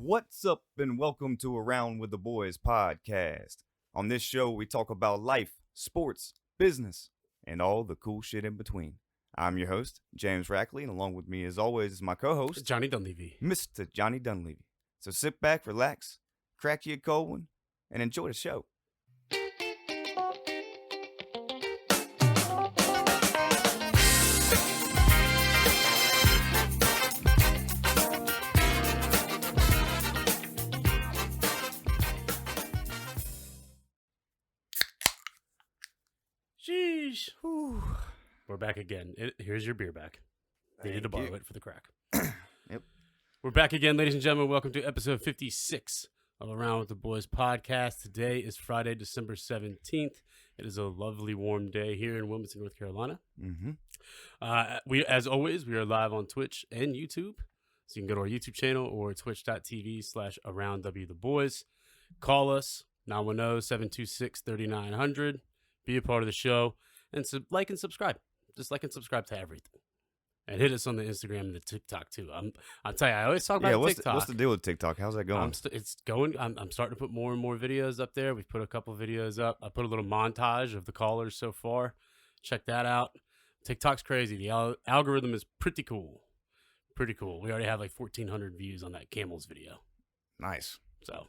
What's up, and welcome to Around with the Boys podcast. On this show, we talk about life, sports, business, and all the cool shit in between. I'm your host, James Rackley, and along with me, as always, is my co-host, Johnny Dunleavy. Mr. Johnny Dunleavy. So sit back, relax, crack you a cold one, and enjoy the show. Sheesh. Whew. We're back again. Here's your beer back. Needed to borrow it for the crack. Yep. We're back again, ladies and gentlemen. Welcome to episode 56 of Around with the Boys podcast. Today is Friday, December 17th. It is a lovely, warm day here in Wilmington, North Carolina. We, as always, we are live on Twitch and YouTube. So you can go to our YouTube channel or twitch.tv/AroundWTheBoys. Call us, 910-726-3900. Be a part of the show, and like and subscribe. Just like and subscribe to everything. And hit us on the Instagram and the TikTok, too. I'll tell you, I always talk about TikTok. What's the deal with TikTok? How's that going? It's going. I'm starting to put more and more videos up there. We've put a couple videos up. I put a little montage of the callers so far. Check that out. TikTok's crazy. The algorithm is pretty cool. Pretty cool. We already have like 1,400 views on that Camels video. Nice. So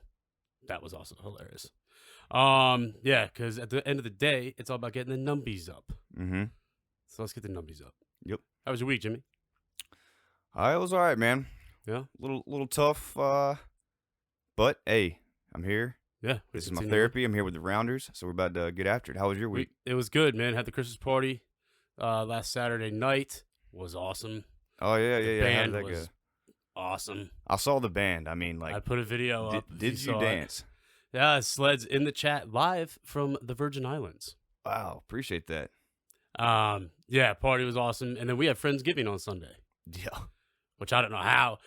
that was also hilarious. Yeah, because at the end of the day, it's all about getting the numbies up. Mm-hmm. So let's get the numbies up. Yep. How was your week, Jimmy? It was all right, man. Yeah. Little tough, but hey, I'm here. Yeah. This is my therapy. I'm here with the Rounders, so we're about to get after it. How was your week? It was good, man. Had the Christmas party last Saturday night. Was awesome. Oh yeah. Band How did that was go? Awesome. I saw the band. I mean, like, I put a video up. Did you dance? Yeah, Sled's in the chat live from the Virgin Islands. Wow, appreciate that. Yeah, party was awesome, and then we had Friendsgiving on Sunday. Yeah. Which I don't know how.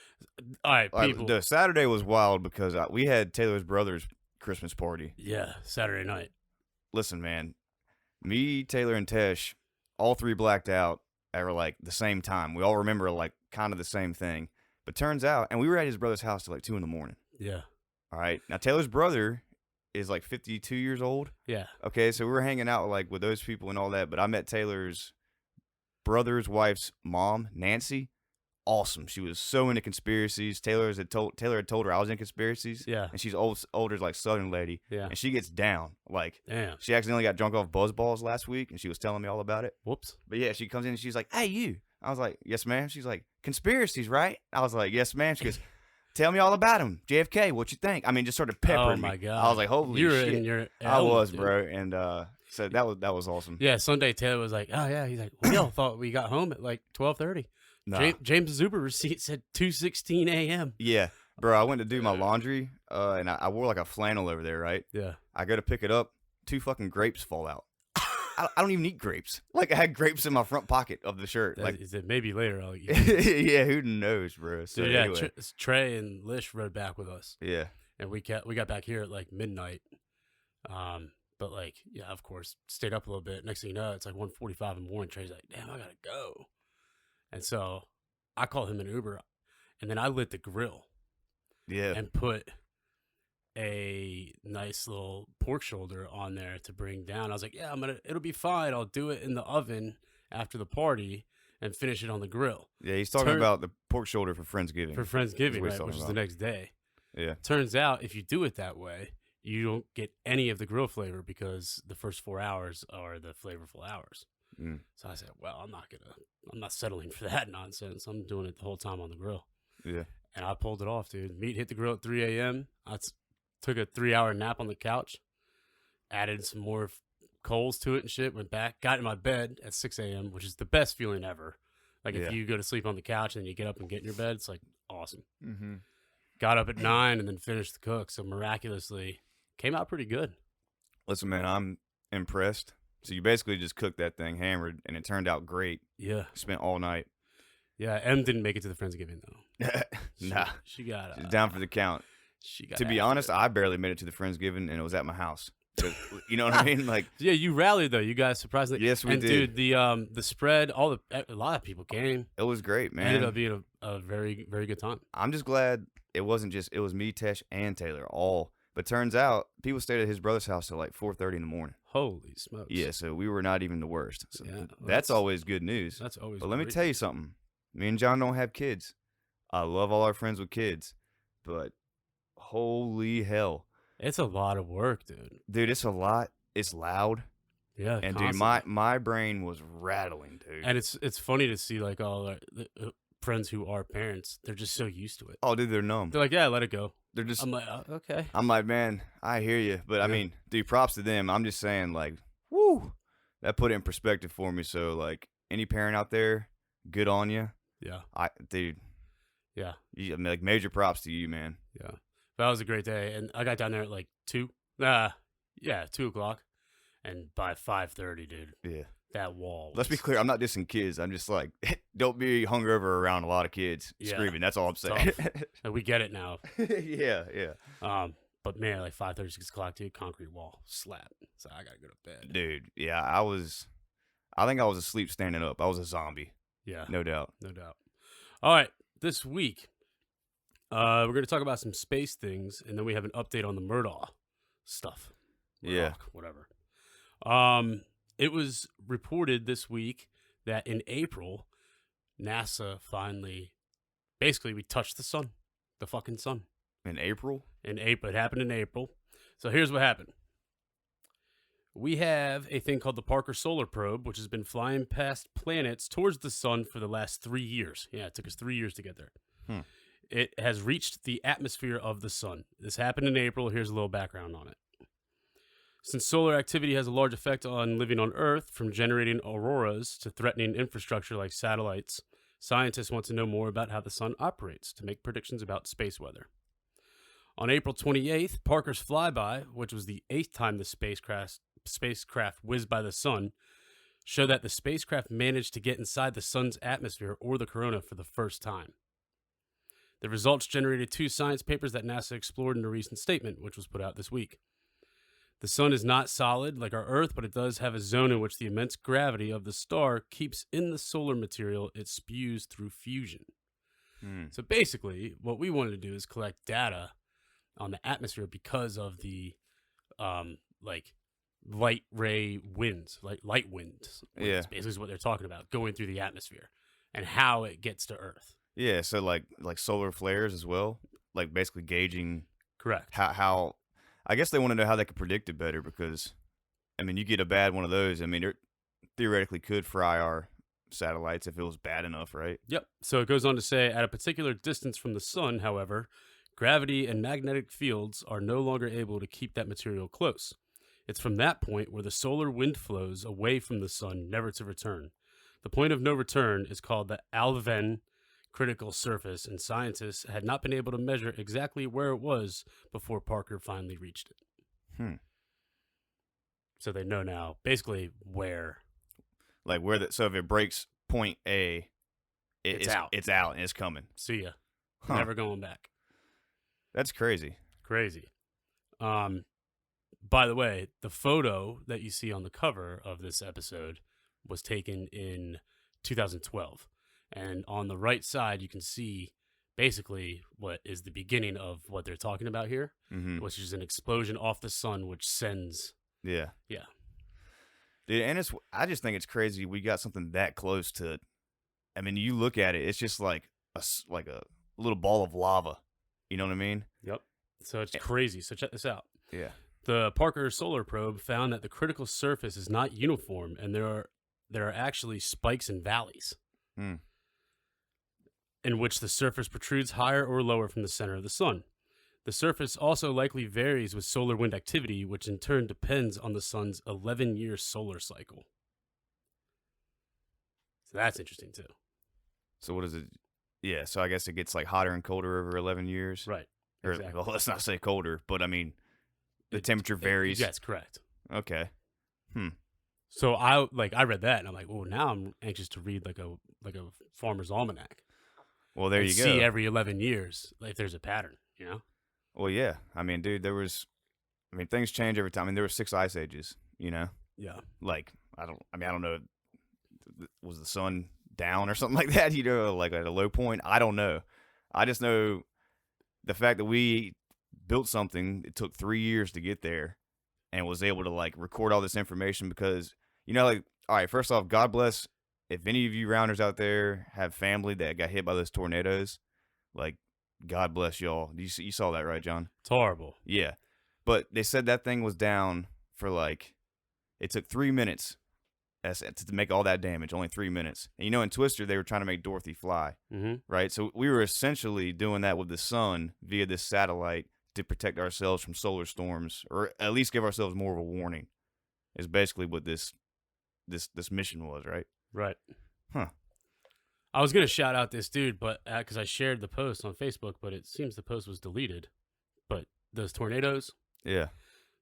All right, people. The Saturday was wild because we had Taylor's brother's Christmas party. Yeah, Saturday night. Listen, man, me, Taylor, and Tesh, all three blacked out at like the same time. We all remember like kind of the same thing. But turns out, and we were at his brother's house till like 2 a.m. Yeah. All right. Now, Taylor's brother is like 52 years old. Yeah. Okay, so we were hanging out like with those people and all that, but I met Taylor's brother's wife's mom, Nancy. Awesome. She was so into conspiracies. Taylor had told her I was in conspiracies. Yeah. And she's older, like Southern lady. Yeah. And she gets down. Like, damn. She accidentally got drunk off Buzzballs last week, and she was telling me all about it. Whoops. But yeah, she comes in and she's like, "Hey, you." I was like, "Yes, ma'am." She's like, "Conspiracies, right?" I was like, "Yes, ma'am." She goes, "Tell me all about him. JFK, what you think?" I mean, just sort of peppering me. Oh, my God. I was like, holy shit. In your I was, dude. bro. And so that was awesome. Yeah, Sunday Taylor was like, "Oh, yeah." He's like, "We all thought we got home at like 12:30. Nah. James' Uber receipt said 2:16 a.m. Yeah, bro. I went to do my laundry, and I wore like a flannel over there, right? Yeah. I go to pick it up. 2 fucking grapes fall out. I don't even eat grapes. Like, I had grapes in my front pocket of the shirt. Like, is it maybe later I'll eat. Yeah, who knows, bro? So Dude, yeah, anyway. Trey and Lish rode back with us. Yeah. And we got back here at like midnight. But like, yeah, of course, stayed up a little bit. Next thing you know, it's like 1:45 in the morning. Trey's like, "Damn, I gotta go." And so I called him an Uber, and then I lit the grill. Yeah. And put a nice little pork shoulder on there to bring down. I was like, "Yeah, it'll be fine. I'll do it in the oven after the party and finish it on the grill." Yeah, he's talking about the pork shoulder for Friendsgiving. For Friendsgiving, right, which is the next day. Yeah. Turns out, if you do it that way, you don't get any of the grill flavor because the first 4 hours are the flavorful hours. Mm. So I said, "Well, I'm not settling for that nonsense. I'm doing it the whole time on the grill." Yeah. And I pulled it off, dude. Meat hit the grill at 3 a.m. I took a 3-hour nap on the couch, added some more coals to it and shit, went back, got in my bed at 6 a.m., which is the best feeling ever. Like, if you go to sleep on the couch and then you get up and get in your bed, it's like awesome. Mm-hmm. Got up at 9 and then finished the cook. So miraculously came out pretty good. Listen, man, I'm impressed. So you basically just cooked that thing hammered, and it turned out great. Yeah. Spent all night. Yeah, Em didn't make it to the Friendsgiving, though. Nah. She's down for the count. To be honest, I barely made it to the Friendsgiving, and it was at my house. So, you know what I mean? Like, yeah, you rallied though. You guys surprisingly. Yes, we did. Dude, the spread, a lot of people came. It was great, man. It ended up being a very, very good time. I'm just glad it wasn't just, it was me, Tesh, and Taylor, all. But turns out, people stayed at his brother's house till like 4:30 in the morning. Holy smokes. Yeah, so we were not even the worst. So Yeah, well, that's always good news. That's always But let me great. tell you something. Me and John don't have kids. I love all our friends with kids. But holy hell. It's a lot of work, dude. Dude, it's a lot. It's loud. Yeah, And constantly. dude, my brain was rattling, dude. And it's funny to see like all our friends who are parents. They're just so used to it. Oh, dude, they're numb. They're like, yeah, let it go. They're just. I'm like, okay. I'm like, man, I hear you, but I mean, dude, props to them. I'm just saying, like, woo, that put it in perspective for me. So, like, any parent out there, good on you. Yeah. Dude. Yeah. I mean, like, major props to you, man. Yeah. That was a great day, and I got down there at like 2 o'clock, and by 5:30, dude. Yeah. That wall. Let's be clear. I'm not dissing kids. I'm just like, don't be hungover around a lot of kids screaming. That's all I'm saying. And we get it now. Yeah. But man, like 5:30, 6 o'clock, dude, concrete wall, slap. So I gotta go to bed. Dude, yeah, I think I was asleep standing up. I was a zombie. Yeah. No doubt. No doubt. All right. This week, we're going to talk about some space things, and then we have an update on the Murdaugh stuff. Yeah. Whatever. It was reported this week that in April, NASA finally, basically, we touched the sun, the fucking sun. In April? In April. It happened in April. So here's what happened. We have a thing called the Parker Solar Probe, which has been flying past planets towards the sun for the last 3 years. Yeah, it took us 3 years to get there. It has reached the atmosphere of the sun. This happened in April. Here's a little background on it. Since solar activity has a large effect on living on Earth, from generating auroras to threatening infrastructure like satellites, scientists want to know more about how the sun operates to make predictions about space weather. On April 28th, Parker's flyby, which was the 8th time the spacecraft whizzed by the sun, showed that the spacecraft managed to get inside the sun's atmosphere or the corona for the first time. The results generated 2 science papers that NASA explored in a recent statement, which was put out this week. The sun is not solid like our Earth, but it does have a zone in which the immense gravity of the star keeps in the solar material it spews through fusion. So basically, what we wanted to do is collect data on the atmosphere because of the light ray winds, like light winds. Yeah. Basically is what they're talking about, going through the atmosphere and how it gets to Earth. Yeah, so like solar flares as well, like basically gauging. Correct. How I guess they want to know how they could predict it better because, I mean, you get a bad one of those. I mean, it theoretically could fry our satellites if it was bad enough, right? Yep. So it goes on to say, at a particular distance from the sun, however, gravity and magnetic fields are no longer able to keep that material close. It's from that point where the solar wind flows away from the sun, never to return. The point of no return is called the Alfvén critical surface, and scientists had not been able to measure exactly where it was before Parker finally reached it. So they know now basically where. Like so if it breaks point A, it's out. It's out and it's coming. See ya. Never going back. That's crazy. Crazy. By the way, the photo that you see on the cover of this episode was taken in 2012. And on the right side, you can see basically what is the beginning of what they're talking about here, which is an explosion off the sun, which sends. Yeah. Yeah. Dude, and I just think it's crazy we got something that close to. I mean, you look at it, it's just like a little ball of lava. You know what I mean? Yep. So it's crazy. So check this out. Yeah. The Parker Solar Probe found that the critical surface is not uniform, and there are actually spikes and valleys. In which the surface protrudes higher or lower from the center of the sun. The surface also likely varies with solar wind activity, which in turn depends on the sun's 11-year solar cycle. So that's interesting too. So what is it? Yeah, so I guess it gets like hotter and colder over 11 years. Right. Or, exactly. well, let's not say colder, but I mean, the temperature varies. Yes, correct. Okay. So I read that and I'm like, oh, now I'm anxious to read like a farmer's almanac. Well, there you go. See every 11 years if there's a pattern, you know? Well, yeah. I mean, dude, things change every time. I mean, there were 6 ice ages, you know? Yeah. Like, I don't know. Was the sun down or something like that, you know, like at a low point? I don't know. I just know the fact that we built something, it took 3 years to get there, and was able to like record all this information because like, all right, first off, God bless if any of you rounders out there have family that got hit by those tornadoes, like God bless y'all. You saw that, right, John? It's horrible. Yeah, but they said that thing was down for like, it took 3 minutes to make all that damage, only 3 minutes. And in Twister, they were trying to make Dorothy fly, right? So we were essentially doing that with the sun via this satellite to protect ourselves from solar storms, or at least give ourselves more of a warning, is basically what this mission was, right? Right. Huh. I was going to shout out this dude, but because I shared the post on Facebook, but it seems the post was deleted. But those tornadoes. Yeah.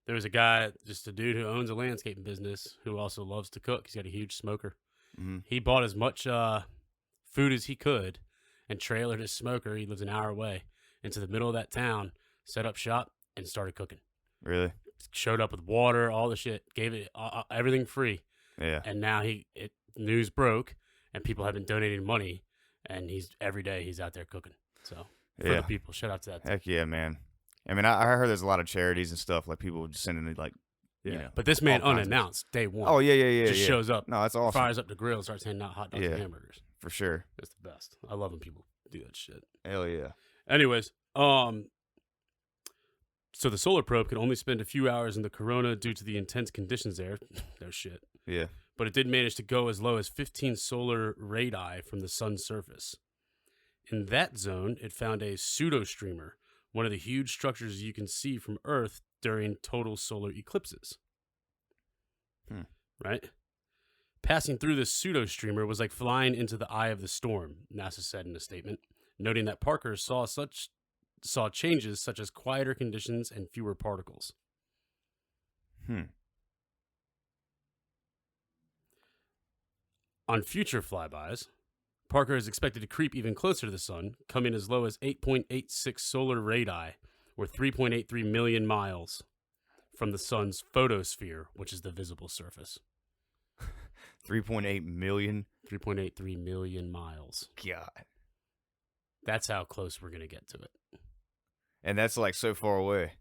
There was a guy, just a dude who owns a landscaping business who also loves to cook. He's got a huge smoker. Mm-hmm. He bought as much food as he could and trailered his smoker. He lives an hour away into the middle of that town, set up shop, and started cooking. Really? Showed up with water, all the shit, gave it everything free. Yeah. And now news broke, and people have been donating money, and every day he's out there cooking. So for the people, shout out to that. Heck yeah, man. I mean, I heard there's a lot of charities and stuff, like people just sending like, But this man unannounced day one. Oh yeah. Just shows up. No, that's awesome. Fires up the grill, starts handing out hot dogs and hamburgers. For sure. It's the best. I love when people do that shit. Hell yeah. Anyways, so the solar probe could only spend a few hours in the corona due to the intense conditions there. No shit. Yeah. But it did manage to go as low as 15 solar radii from the sun's surface. In that zone, it found a pseudo streamer, one of the huge structures you can see from Earth during total solar eclipses. Right? Passing through the pseudo streamer was like flying into the eye of the storm, NASA said in a statement, noting that Parker saw changes such as quieter conditions and fewer particles. On future flybys, Parker is expected to creep even closer to the sun, coming as low as 8.86 solar radii, or 3.83 million miles, from the sun's photosphere, which is the visible surface. 3.8 million? 3.83 million miles. God. That's how close we're going to get to it. And that's like so far away.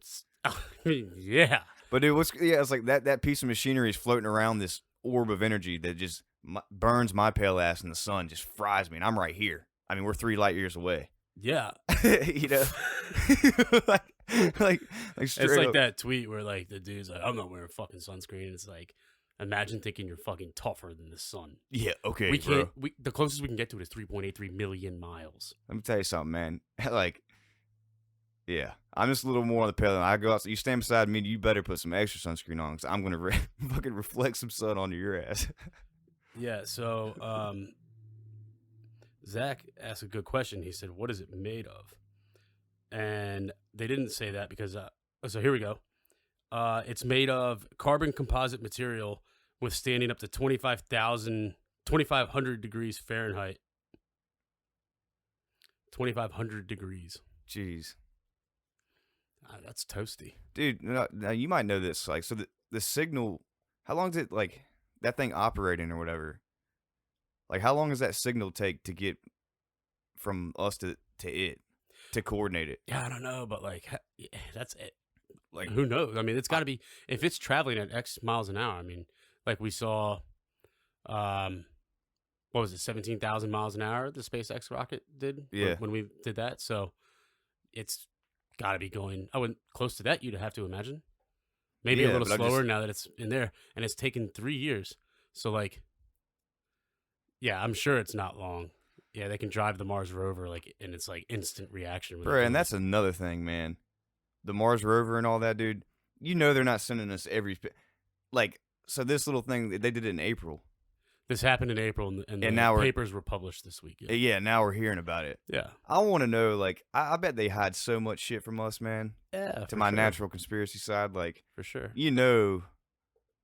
Yeah. But it's like that piece of machinery is floating around this orb of energy that just burns my pale ass in the sun, just fries me, and I'm right here. I mean, we're 3 light years away. Yeah. like it's like that tweet where like the dude's like, I'm not wearing fucking sunscreen. And it's like, imagine thinking you're fucking tougher than the sun. Yeah, okay, bro. The closest we can get to it is 3.83 million miles. Let me tell you something, man. Like, yeah, I'm just a little more on the pale. I go out, so you stand beside me, you better put some extra sunscreen on, because I'm going to fucking reflect some sun onto your ass. Yeah, so Zach asked a good question. He said, what is it made of? And they didn't say that because, so here we go. It's made of carbon composite material withstanding up to 2,500 degrees Fahrenheit. 2,500 degrees. Jeez. That's toasty. Dude, now you might know this. Like, so the signal, how long did it, like, that thing operating or whatever? Like, how long does that signal take to get from us to it, to coordinate it? Yeah, I don't know, but, like, that's it. Like, who knows? I mean, it's got to be, if it's traveling at X miles an hour, I mean, like we saw, what was it, 17,000 miles an hour the SpaceX rocket did? Yeah. When we did that. So it's got to be going, close to that, you'd have to imagine. Maybe a little slower now that it's in there. And it's taken 3 years. So, like, yeah, I'm sure it's not long. Yeah, they can drive the Mars rover, like, and it's like instant reaction. Bro, and that's another thing, man. The Mars rover and all that, dude. You know they're not sending us so this little thing, they did it in April. This happened in April, and now papers were published this week. Yeah, now we're hearing about it. Yeah. I want to know, like, I bet they hide so much shit from us, man. Yeah, to my natural conspiracy side, like, for sure. You know,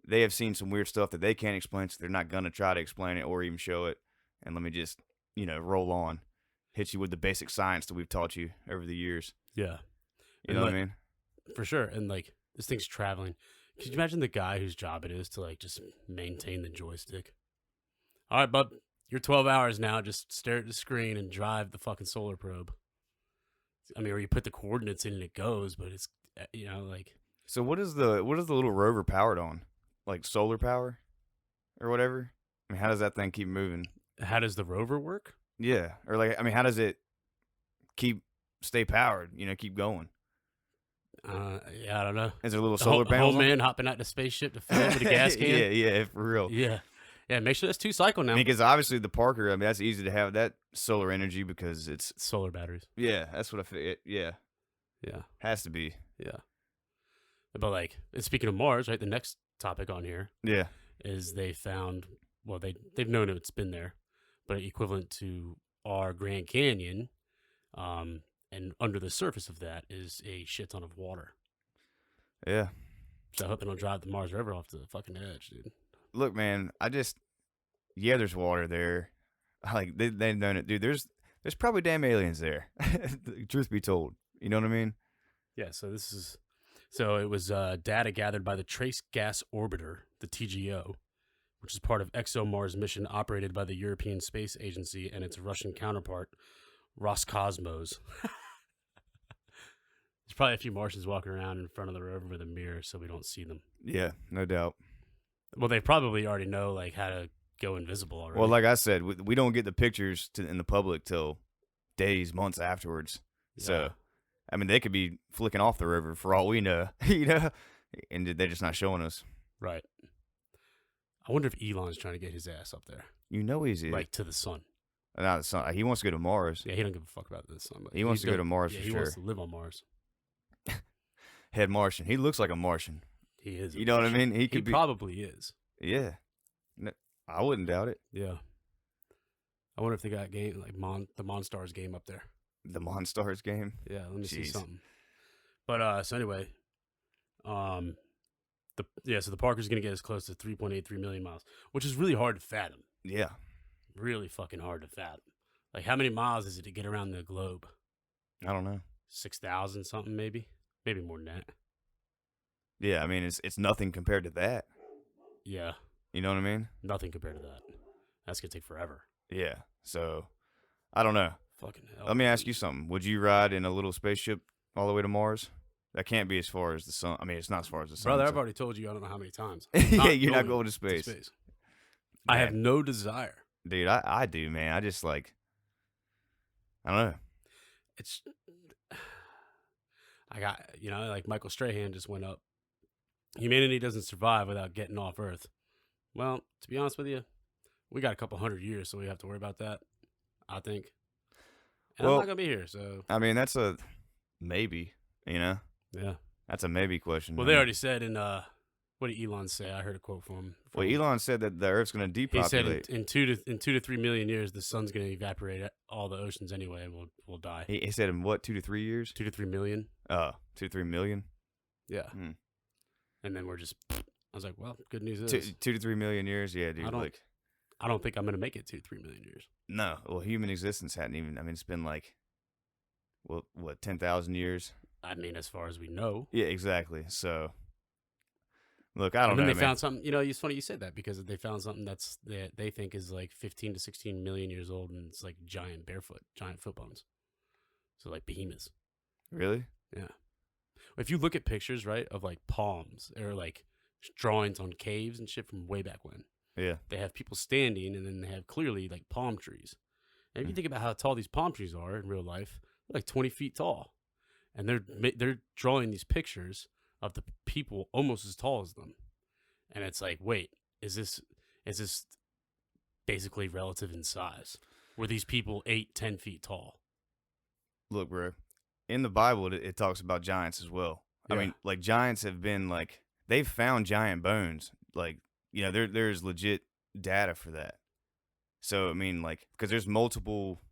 they have seen some weird stuff that they can't explain, so they're not going to try to explain it or even show it. And let me just, roll on. Hit you with the basic science that we've taught you over the years. Yeah. You know what I mean? For sure. And, like, this thing's traveling. Could you imagine the guy whose job it is to, like, just maintain the joystick? All right, bub, you're 12 hours now. Just stare at the screen and drive the fucking solar probe. I mean, or you put the coordinates in and it goes, but it's like. So what is the little rover powered on? Like solar power, or whatever. I mean, how does that thing keep moving? How does the rover work? Yeah, or like, I mean, how does it stay powered? Keep going. Yeah, I don't know. Is there a little solar panel? Old man hopping out the spaceship to fill up with a gas can. yeah, for real. Yeah. Make sure that's 2 cycle now. Because obviously the Parker, I mean, that's easy to have that solar energy because it's solar batteries. Yeah, that's what I feel. Yeah, has to be. Yeah, but like, speaking of Mars, right? The next topic on here, is they found. Well, they've known it's been there, but equivalent to our Grand Canyon, and under the surface of that is a shit ton of water. Yeah. So I hope they don't drive the Mars River off to the fucking edge, dude. Look, man, there's water there. Like, they've known it, dude. There's probably damn aliens there. Truth be told, you know what I mean? Yeah. So it was data gathered by the Trace Gas Orbiter, the TGO, which is part of ExoMars mission operated by the European Space Agency and its Russian counterpart, Roscosmos. There's probably a few Martians walking around in front of the rover with a mirror so we don't see them. Yeah, no doubt. Well, they probably already know like how to go invisible already. Well, like I said, we don't get the pictures in the public till days, months afterwards. Yeah. So, I mean, they could be flicking off the river for all we know, and they're just not showing us. Right. I wonder if Elon's trying to get his ass up there. He's like to the sun. Not the sun. He wants to go to Mars. Yeah, he don't give a fuck about the sun. But he wants to go to Mars for sure. He wants to live on Mars. Head Martian. He looks like a Martian. He is. You know what I mean? He probably is. Yeah. No, I wouldn't doubt it. Yeah. I wonder if they got game like the Monstars game up there. The Monstars game? Yeah, let me see something. But so anyway, so the Parker's gonna get as close to 3.83 million miles, which is really hard to fathom. Yeah. Really fucking hard to fathom. Like, how many miles is it to get around the globe? I don't know. 6,000 something, maybe more than that. Yeah, I mean, it's nothing compared to that. Yeah. You know what I mean? Nothing compared to that. That's going to take forever. Yeah. So, I don't know. Fucking hell. Let me ask you something. Would you ride in a little spaceship all the way to Mars? That can't be as far as the sun. I mean, it's not as far as the sun. Brother, I've already told you I don't know how many times. Yeah, you're not going to space. I have no desire. Dude, I do, man. I just I don't know. It's, I got, like Michael Strahan just went up. Humanity doesn't survive without getting off Earth. Well, to be honest with you, we got a couple 100 years, so we have to worry about that, I think. And I'm not going to be here, so. I mean, that's a maybe, Yeah. That's a maybe question. Well, they already said what did Elon say? I heard a quote from him. Well, Elon said that the Earth's going to depopulate. He said in 2 to 3 million years, the sun's going to evaporate all the oceans anyway, and we'll die. He said in what, 2 to 3 years? 2 to 3 million. 2 to 3 million? Yeah. And then we're just. I was like, well, good news is 2 to 3 million years. Yeah, dude. I don't think I'm going to make it 2 to 3 million years. No. Well, human existence hadn't even. I mean, it's been what 10,000 years. I mean, as far as we know. Yeah, exactly. So. Look, I don't know. And then they found something. It's funny you said that because they found something that they think is like 15 to 16 million years old, and it's like giant foot bones. So like behemoths. Really? Yeah. If you look at pictures, right, of like palms or like drawings on caves and shit from way back when. Yeah. They have people standing, and then they have clearly like palm trees. And if you think about how tall these palm trees are in real life, they're like 20 feet tall, and they're drawing these pictures of the people almost as tall as them. And it's like, wait, is this basically relative in size? Were these people 8-10 feet tall? Look, bro, in the Bible, it talks about giants as well. Yeah. I mean, like, giants have been, like, they've found giant bones. Like, there's legit data for that. So, I mean, like, because there's multiple,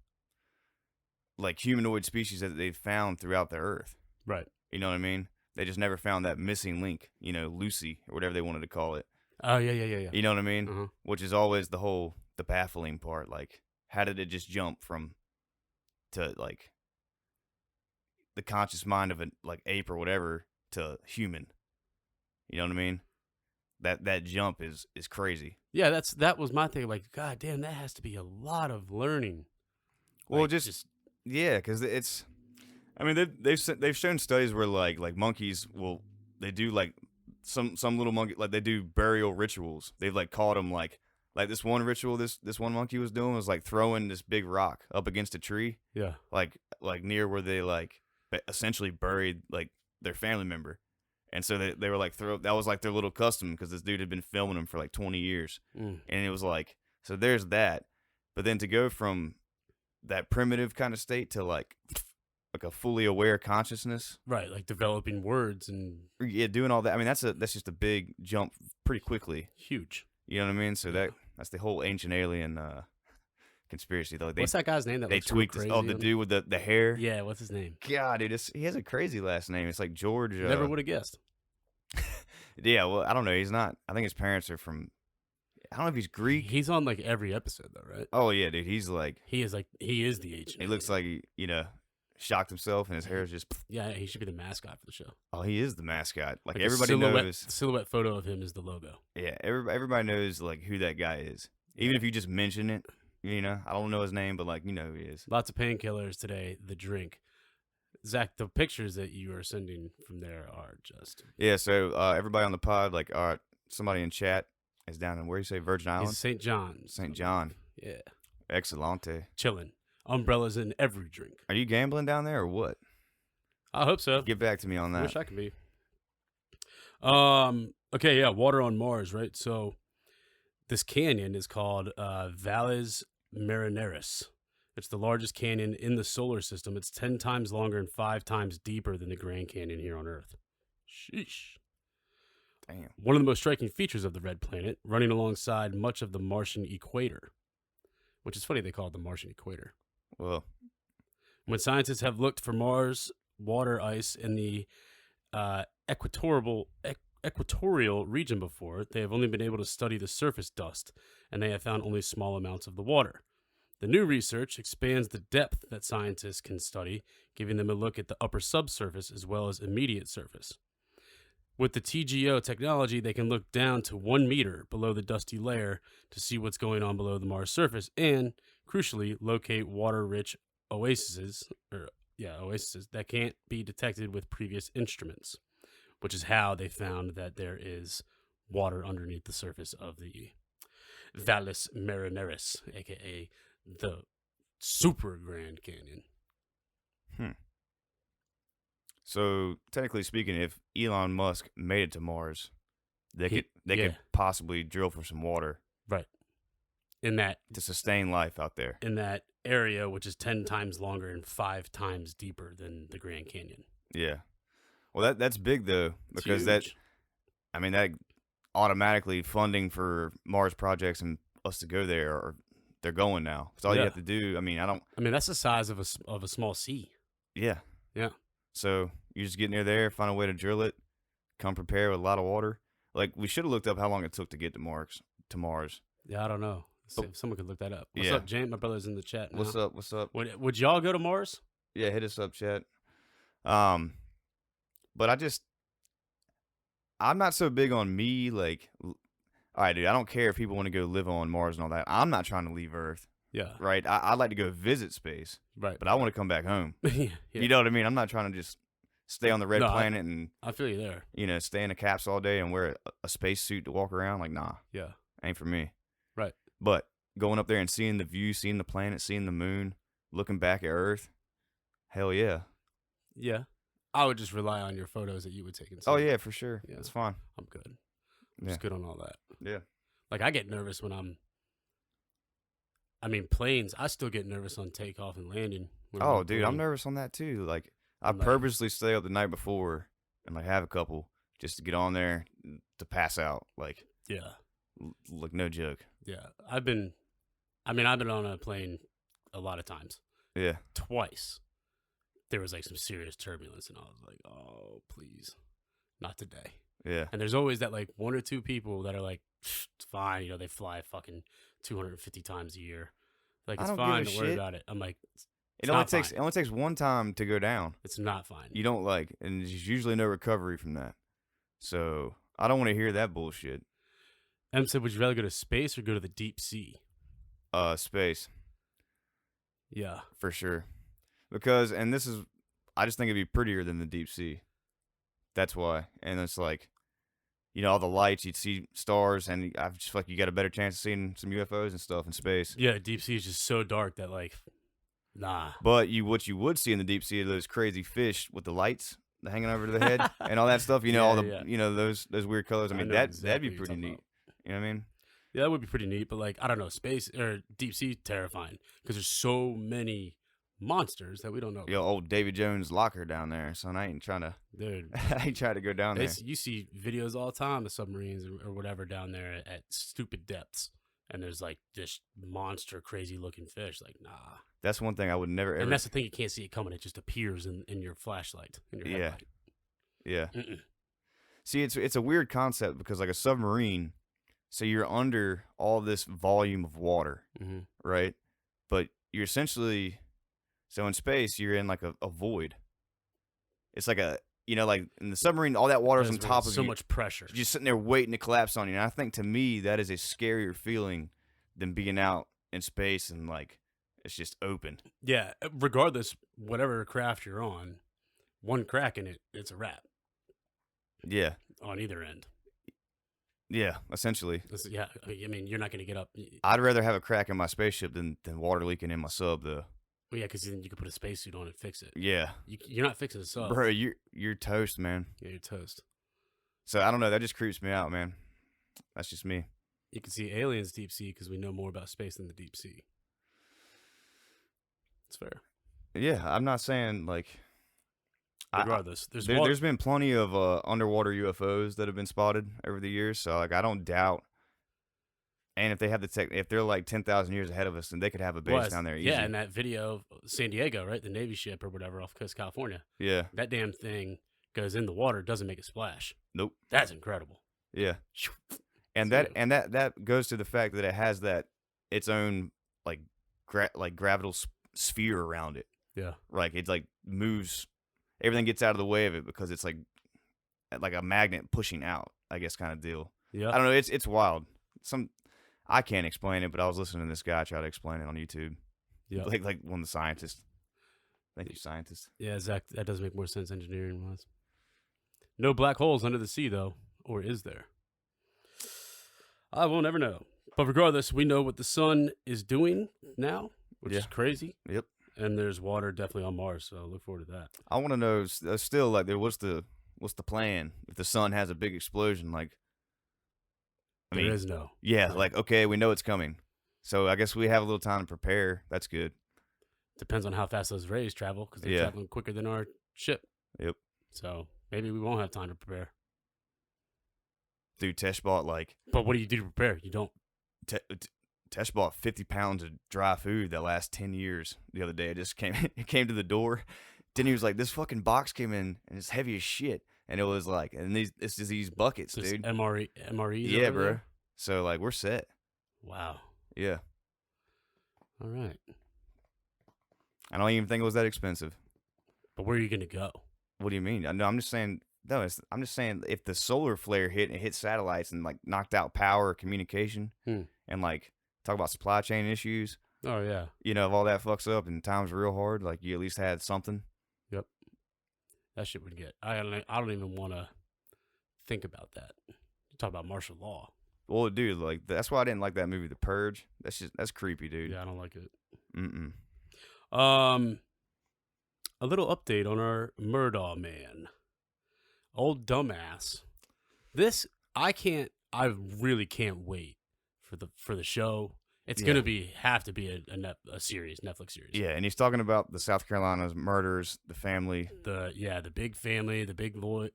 like, humanoid species that they've found throughout the earth. Right. You know what I mean? They just never found that missing link, Lucy, or whatever they wanted to call it. Oh, yeah. You know what I mean? Uh-huh. Which is always the baffling part. Like, how did it just jump to, like, the conscious mind of an, like, ape or whatever to human? You know what I mean? That jump is crazy. Yeah, that was my thing. Like, God damn, that has to be a lot of learning. Well, like, yeah, because it's... I mean, they've shown studies where like monkeys they do like some little monkey, like they do burial rituals. They've like caught them like this one ritual this one monkey was doing was like throwing this big rock up against a tree. Yeah. Like near where they like essentially buried like their family member. And so they were like that was like their little custom because this dude had been filming them for like 20 years. And it was like, so there's that. But then to go from that primitive kind of state to like a fully aware consciousness. Right, like developing words and yeah, doing all that. I mean, that's just a big jump pretty quickly. Huge. You know what I mean? So that's the whole ancient alien conspiracy though. What's that guy's name? They tweaked this. Oh, the dude with the hair. Yeah, what's his name? God, dude, he has a crazy last name. It's like George. Never would have guessed. Yeah, well, I don't know. He's not. I think his parents are from. I don't know if he's Greek. He's on like every episode though, right? Oh yeah, dude. He is the agent. He looks like he shocked himself and his hair is just. Yeah, he should be the mascot for the show. Oh, he is the mascot. Like everybody knows. The silhouette photo of him is the logo. Yeah, everybody knows like who that guy is. Even if you just mention it, I don't know his name, but like who he is. Lots of painkillers today. The drink. Zach, the pictures that you are sending from there are just... Yeah, so everybody on the pod, like somebody in chat is down in, where you say, Virgin Islands? St. John's. St. John. Yeah. Excellente. Chilling. Umbrellas in every drink. Are you gambling down there or what? I hope so. Get back to me on that. I wish I could be. Okay, yeah, water on Mars, right? So this canyon is called Valles Marineris. It's the largest canyon in the solar system. It's 10 times longer and 5 times deeper than the Grand Canyon here on Earth. Sheesh. Damn. One of the most striking features of the red planet, running alongside much of the Martian equator, which is funny they call it the Martian equator. Well, when scientists have looked for Mars water ice in the equatorial region before, they have only been able to study the surface dust, and they have found only small amounts of the water. The new research expands the depth that scientists can study, giving them a look at the upper subsurface as well as immediate surface. With the TGO technology, they can look down to 1 meter below the dusty layer to see what's going on below the Mars surface and, crucially, locate water-rich oases that can't be detected with previous instruments, which is how they found that there is water underneath the surface of the Valles Marineris, a.k.a. the Super Grand Canyon. So, technically speaking, if Elon Musk made it to Mars, they could possibly drill for some water. Right. To sustain life out there. In that area, which is 10 times longer and 5 times deeper than the Grand Canyon. Yeah. Well, that's big, though, because that automatically funding for Mars projects and us to go there, or they're going now. It's all you have to do. That's the size of a small sea. Yeah. Yeah. So you just get near there, find a way to drill it, come prepared with a lot of water. Like, we should have looked up how long it took to get to Mars. Yeah, I don't know. If someone could look that up. What's up, James? My brother's in the chat now. What's up? Would y'all go to Mars? Yeah, hit us up, chat. But I'm not so big on me, like, all right, dude, I don't care if people want to go live on Mars and all that. I'm not trying to leave Earth. Yeah. Right? I'd like to go visit space. Right. But I want to come back home. Yeah. You know what I mean? I'm not trying to just stay on the red planet and... I feel you there. Stay in a capsule all day and wear a space suit to walk around. Like, nah. Yeah. Ain't for me. Right. But going up there and seeing the view, seeing the planet, seeing the moon, looking back at Earth, hell yeah. Yeah. I would just rely on your photos that you would take. Oh, yeah, for sure. Yeah. It's fine. I'm good. I'm just good on all that. Yeah. Like, I get nervous when planes, I still get nervous on takeoff and landing. Oh, dude, I'm nervous on that too. Like, I purposely stay up the night before and, like, have a couple just to get on there to pass out. Like, yeah. Like, no joke. Yeah. I've been on a plane a lot of times. Yeah. Twice. There was, like, some serious turbulence, and I was like, oh, please. Not today. Yeah. And there's always that, like, 1 or 2 people that are like, it's fine. They fly fucking 250 times a year. Like, it's fine. Don't worry about it. I'm like, it only takes one time to go down. It's not fine. You don't and there's usually no recovery from that. So I don't want to hear that bullshit. Em said, would you rather go to space or go to the deep sea? Space. Yeah. For sure. Because, and this is I just think it'd be prettier than the deep sea. That's why. And it's like, all the lights, you'd see stars, and I just feel like you got a better chance of seeing some UFOs and stuff in space. Yeah, deep sea is just so dark that, like, nah. But what you would see in the deep sea are those crazy fish with the lights hanging over the head and all that stuff. All the those weird colors. I mean, that'd be pretty neat. You know what I mean? Yeah, that would be pretty neat. But like, I don't know, space or deep sea terrifying because there's so many monsters that we don't know. Old Davy Jones' locker down there, son. I ain't trying to. Dude, I ain't trying to go down there. You see videos all the time of submarines or whatever down there at stupid depths, and there's like this monster, crazy looking fish. Like, nah. That's one thing I would never ever. And that's the thing, you can't see it coming. It just appears in your flashlight, in your headlight. Yeah. See, it's a weird concept because like a submarine, so you're under all this volume of water, right? But you're essentially, so in space, you're in like a void. It's like like in the submarine, all that water's on top of you. So much pressure. You're just sitting there waiting to collapse on you. And I think to me, that is a scarier feeling than being out in space and like it's just open. Yeah, regardless, whatever craft you're on, one crack in it, it's a wrap. Yeah. On either end. Yeah, essentially. Yeah, I mean, you're not going to get up. I'd rather have a crack in my spaceship than water leaking in my sub, though. Well, yeah, because then you could put a spacesuit on and fix it. Yeah. You're not fixing a sub. Bro, you're toast, man. Yeah, you're toast. So, I don't know. That just creeps me out, man. That's just me. You can see aliens deep sea because we know more about space than the deep sea. It's fair. Yeah, I'm not saying, like... Regardless, there's been plenty of underwater UFOs that have been spotted over the years, so like I don't doubt. And if they have if they're like 10,000 years ahead of us, then they could have a base down there. Easy. Yeah, and that video of San Diego, right, the Navy ship or whatever off the coast of California. Yeah, that damn thing goes in the water, doesn't make a splash. Nope, that's incredible. Yeah, and that goes to the fact that it has its own like gravitational sphere around it. Yeah, like it like moves. Everything gets out of the way of it because it's like a magnet pushing out, I guess, kind of deal. Yeah, I don't know. It's wild. I can't explain it, but I was listening to this guy try to explain it on YouTube. Yeah, like one of the scientists. Thank you, scientists. Yeah, Zach, that does make more sense engineering-wise. No black holes under the sea, though, or is there? I will never know. But regardless, we know what the sun is doing now, which is crazy. Yep. And there's water definitely on Mars, so I look forward to that. I want to know still, like, what's the plan if the sun has a big explosion? Like, there is no. Yeah, like, okay, we know it's coming, so I guess we have a little time to prepare. That's good. Depends on how fast those rays travel, because they're traveling quicker than our ship. Yep. So maybe we won't have time to prepare. Dude, Tesh bought like. But what do you do to prepare? You don't. Tesh bought 50 pounds of dry food that lasts 10 years the other day. It came to the door. Then he was like, this fucking box came in and it's heavy as shit. And it was like, and it's these buckets, dude. MREs. Yeah, bro. There? So like, we're set. Wow. Yeah. All right. I don't even think it was that expensive. But where are you going to go? What do you mean? No, I'm just saying. No, I'm just saying if the solar flare hit and it hit satellites and like knocked out power, communication, and like talk about supply chain issues. Oh yeah. If all that fucks up and times real hard, like you at least had something. Yep. That shit would get. I don't even want to think about that. Talk about martial law. Well, dude, like that's why I didn't like that movie, The Purge. That's creepy, dude. Yeah, I don't like it. Mm-mm. A little update on our Murdaugh man. Old dumbass. This I really can't wait for the show. It's gonna have to be a series, Netflix series. Yeah, and he's talking about the South Carolina murders, the family, the big family, the big lawyer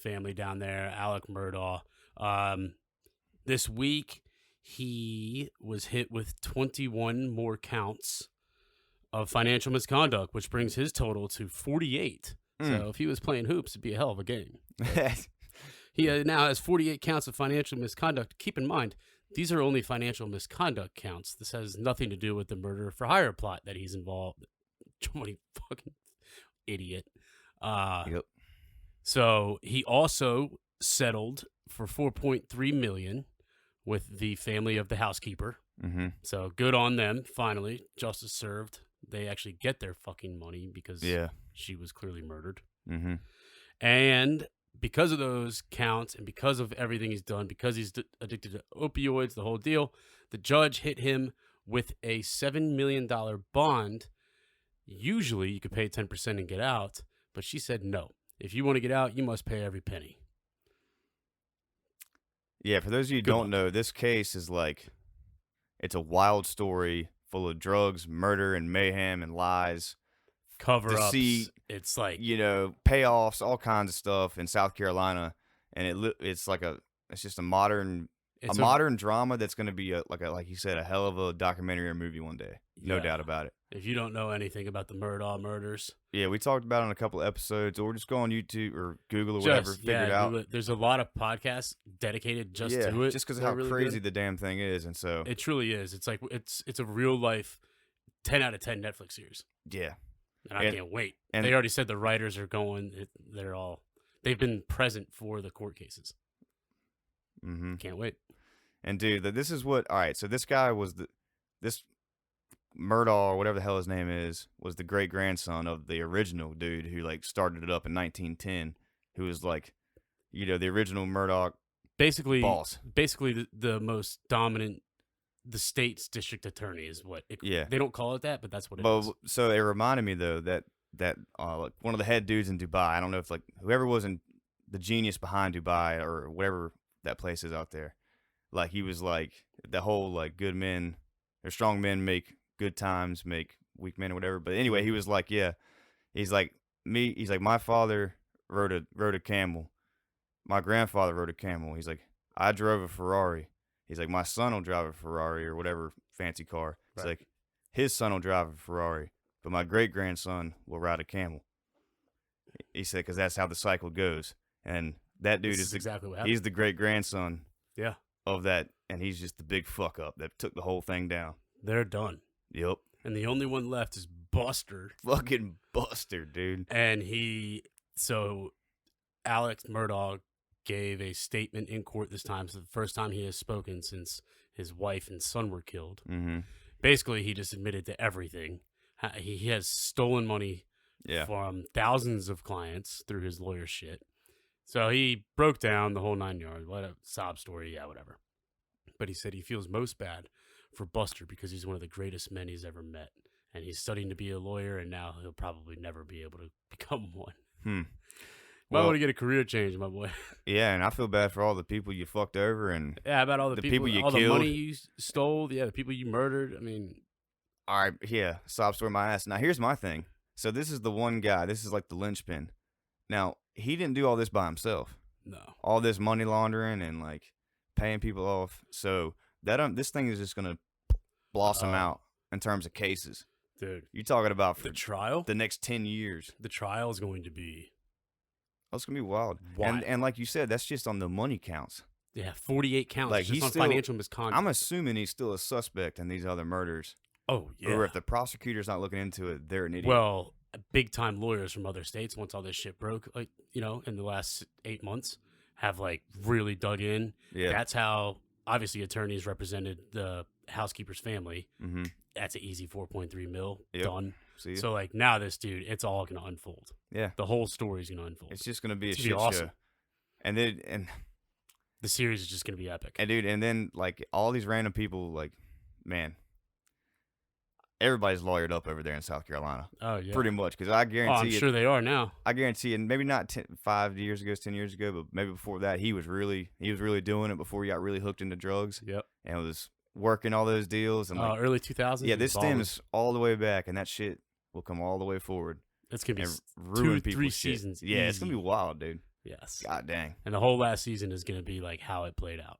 family down there, Alec Murdaugh. This week he was hit with 21 more counts of financial misconduct, which brings his total to 48. So if he was playing hoops, it'd be a hell of a game. He now has 48 counts of financial misconduct. Keep in mind, these are only financial misconduct counts. This has nothing to do with the murder for hire plot that he's involved. What a fucking idiot. Yep. So he also settled for $4.3 million with the family of the housekeeper. Mm-hmm. So good on them. Finally, justice served. they actually get their fucking money because she was clearly murdered. Mm-hmm. And because of those counts and because of everything he's done, because he's addicted to opioids, the whole deal, the judge hit him with a $7 million bond. Usually you could pay 10% and get out, but she said no. If you want to get out, you must pay every penny. Yeah, for those of you who don't know, this case is like, it's a wild story full of drugs, murder, and mayhem and lies. Cover-ups. It's like, payoffs, all kinds of stuff in South Carolina. And it's just a modern drama that's going to be like you said, a hell of a documentary or movie one day. No doubt about it. If you don't know anything about the Murdaugh murders. Yeah, we talked about it in a couple episodes, or just go on YouTube or Google or whatever, figure it out. There's a lot of podcasts dedicated just to it. Just because of how really crazy the damn thing is. And so it truly is. It's like it's a real life 10 out of 10 Netflix series. Yeah. And I can't wait. And they already said the writers are going. They've been present for the court cases. Mm-hmm. Can't wait. And dude, this is what. All right, so this guy was this Murdaugh, or whatever the hell his name is, was the great grandson of the original dude who like started it up in 1910. Who was like, the original Murdaugh boss. Basically, the most dominant. The state's district attorney is what they don't call it that, but that's what it is. So it reminded me though that one of the head dudes in Dubai, I don't know if like whoever was in the genius behind Dubai or whatever that place is out there, like he was like the whole like good men or strong men make good times, make weak men or whatever. But anyway, he was like, he's like my father rode a camel, my grandfather rode a camel. He's like, I drove a Ferrari. He's like, my son will drive a Ferrari or whatever fancy car. It's like, his son will drive a Ferrari, but my great-grandson will ride a camel. He said, because that's how the cycle goes. And that dude is exactly what happened. He's the great-grandson Yeah. of that, and he's just the big fuck-up that took the whole thing down. They're done. Yep. And the only one left is Buster. Fucking Buster, dude. And Alex Murdaugh gave a statement in court this time. So the first time he has spoken since his wife and son were killed. Mm-hmm. Basically, he just admitted to everything. He has stolen money from thousands of clients through his lawyer shit. So he broke down the whole 9 yards. What a sob story. Yeah, whatever. But he said he feels most bad for Buster because he's one of the greatest men he's ever met. And he's studying to be a lawyer, and now he'll probably never be able to become one. Might want to get a career change, my boy. Yeah, and I feel bad for all the people you fucked over, and about all the people you all killed, the money you stole, the people you murdered. I mean, all right, sob story my ass. Now here's my thing. So this is the one guy. This is like the linchpin. Now he didn't do all this by himself. No, all this money laundering and like paying people off. So that this thing is just gonna blossom out in terms of cases. Dude, you're talking about for the trial, the next 10 years. The trial is going to be. Oh, it's gonna be wild. And like you said, that's just on the money counts. Yeah, 48 counts. Like just on financial misconduct. I'm assuming he's still a suspect in these other murders. Oh yeah. Or if the prosecutor's not looking into it, they're an idiot. Well, big time lawyers from other states, once all this shit broke, like in the last 8 months, have like really dug in. Yeah. That's how obviously attorneys represented the housekeeper's family. Mm-hmm. That's an easy 4.3 mil done. See? So like now this dude, it's all gonna unfold. Yeah, the whole story's gonna unfold. It's just gonna be a shit show. And then the series is just gonna be epic. And dude, and then like all these random people, like man, everybody's lawyered up over there in South Carolina. Oh yeah, pretty much. Because I guarantee, I'm sure they are now. I guarantee, and maybe not 5 years ago, 10 years ago, but maybe before that, he was really doing it before he got really hooked into drugs. Yep, and was working all those deals and early 2000s. Yeah, this stems all the way back, and that shit will come all the way forward. It's gonna be ruin 2-3 seasons. Yeah, it's gonna be wild, dude. Yes. God dang. And the whole last season is gonna be like how it played out.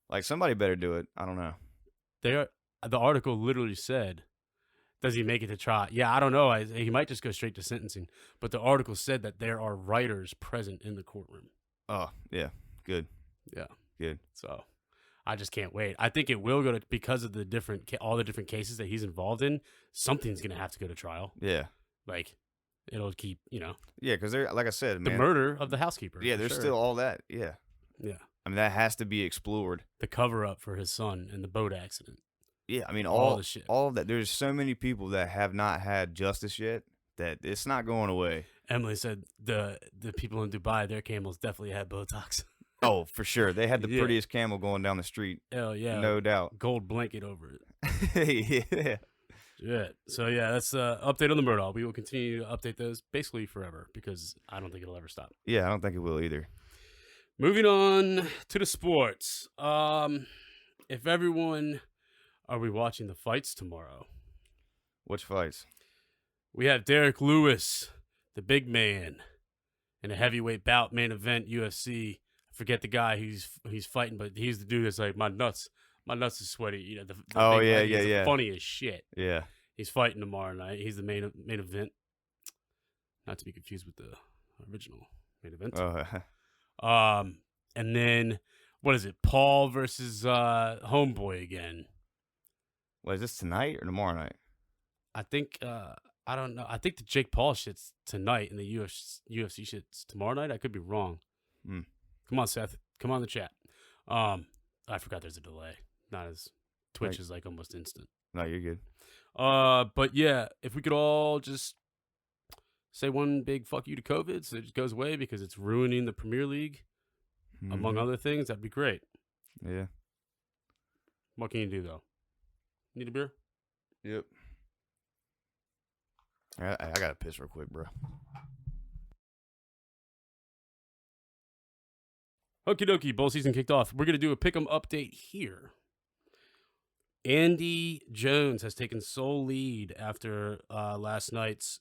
Like somebody better do it. I don't know. The article literally said, "Does he make it to trial?" Yeah, I don't know. He might just go straight to sentencing. But the article said that there are writers present in the courtroom. Oh yeah, good. Yeah, good. So. I just can't wait. I think it will go to, because of all the different cases that he's involved in, something's going to have to go to trial. Yeah. Like, it'll keep, Yeah, because like I said, the murder of the housekeeper. Yeah, there's still all that. Yeah. Yeah. I mean, that has to be explored. The cover-up for his son and the boat accident. Yeah, I mean, all the shit. all of that. There's so many people that have not had justice yet that it's not going away. Emily said the people in Dubai, their camels definitely had Botox. Oh, for sure. They had the prettiest camel going down the street. Hell yeah. No doubt. Gold blanket over it. Yeah. Yeah. So, yeah, that's update on the Murdaugh. We will continue to update those basically forever because I don't think it'll ever stop. Yeah, I don't think it will either. Moving on to the sports. If everyone, are we watching the fights tomorrow? Which fights? We have Derek Lewis, the big man, in a heavyweight bout main event UFC. I forget the guy he's fighting, but he's the dude that's like, my nuts is sweaty. You know, the Oh, big yeah, leg, yeah, he's yeah. funny as shit. Yeah. He's fighting tomorrow night. He's the main event. Not to be confused with the original main event. Oh. And then what is it? Paul versus Homeboy again. What, is this tonight or tomorrow night? I think I don't know. I think the Jake Paul shit's tonight and the UFC shit's tomorrow night. I could be wrong. Come on, Seth. Come on the chat. I forgot there's a delay. Not as Twitch is like almost instant. No, you're good. But yeah, if we could all just say one big fuck you to COVID so it just goes away because it's ruining the Premier League, among other things, that'd be great. Yeah. What can you do though? Need a beer? Yep. I gotta piss real quick, bro. Okie dokie, bowl season kicked off. We're going to do a pick'em update here. Andy Jones has taken sole lead after last night's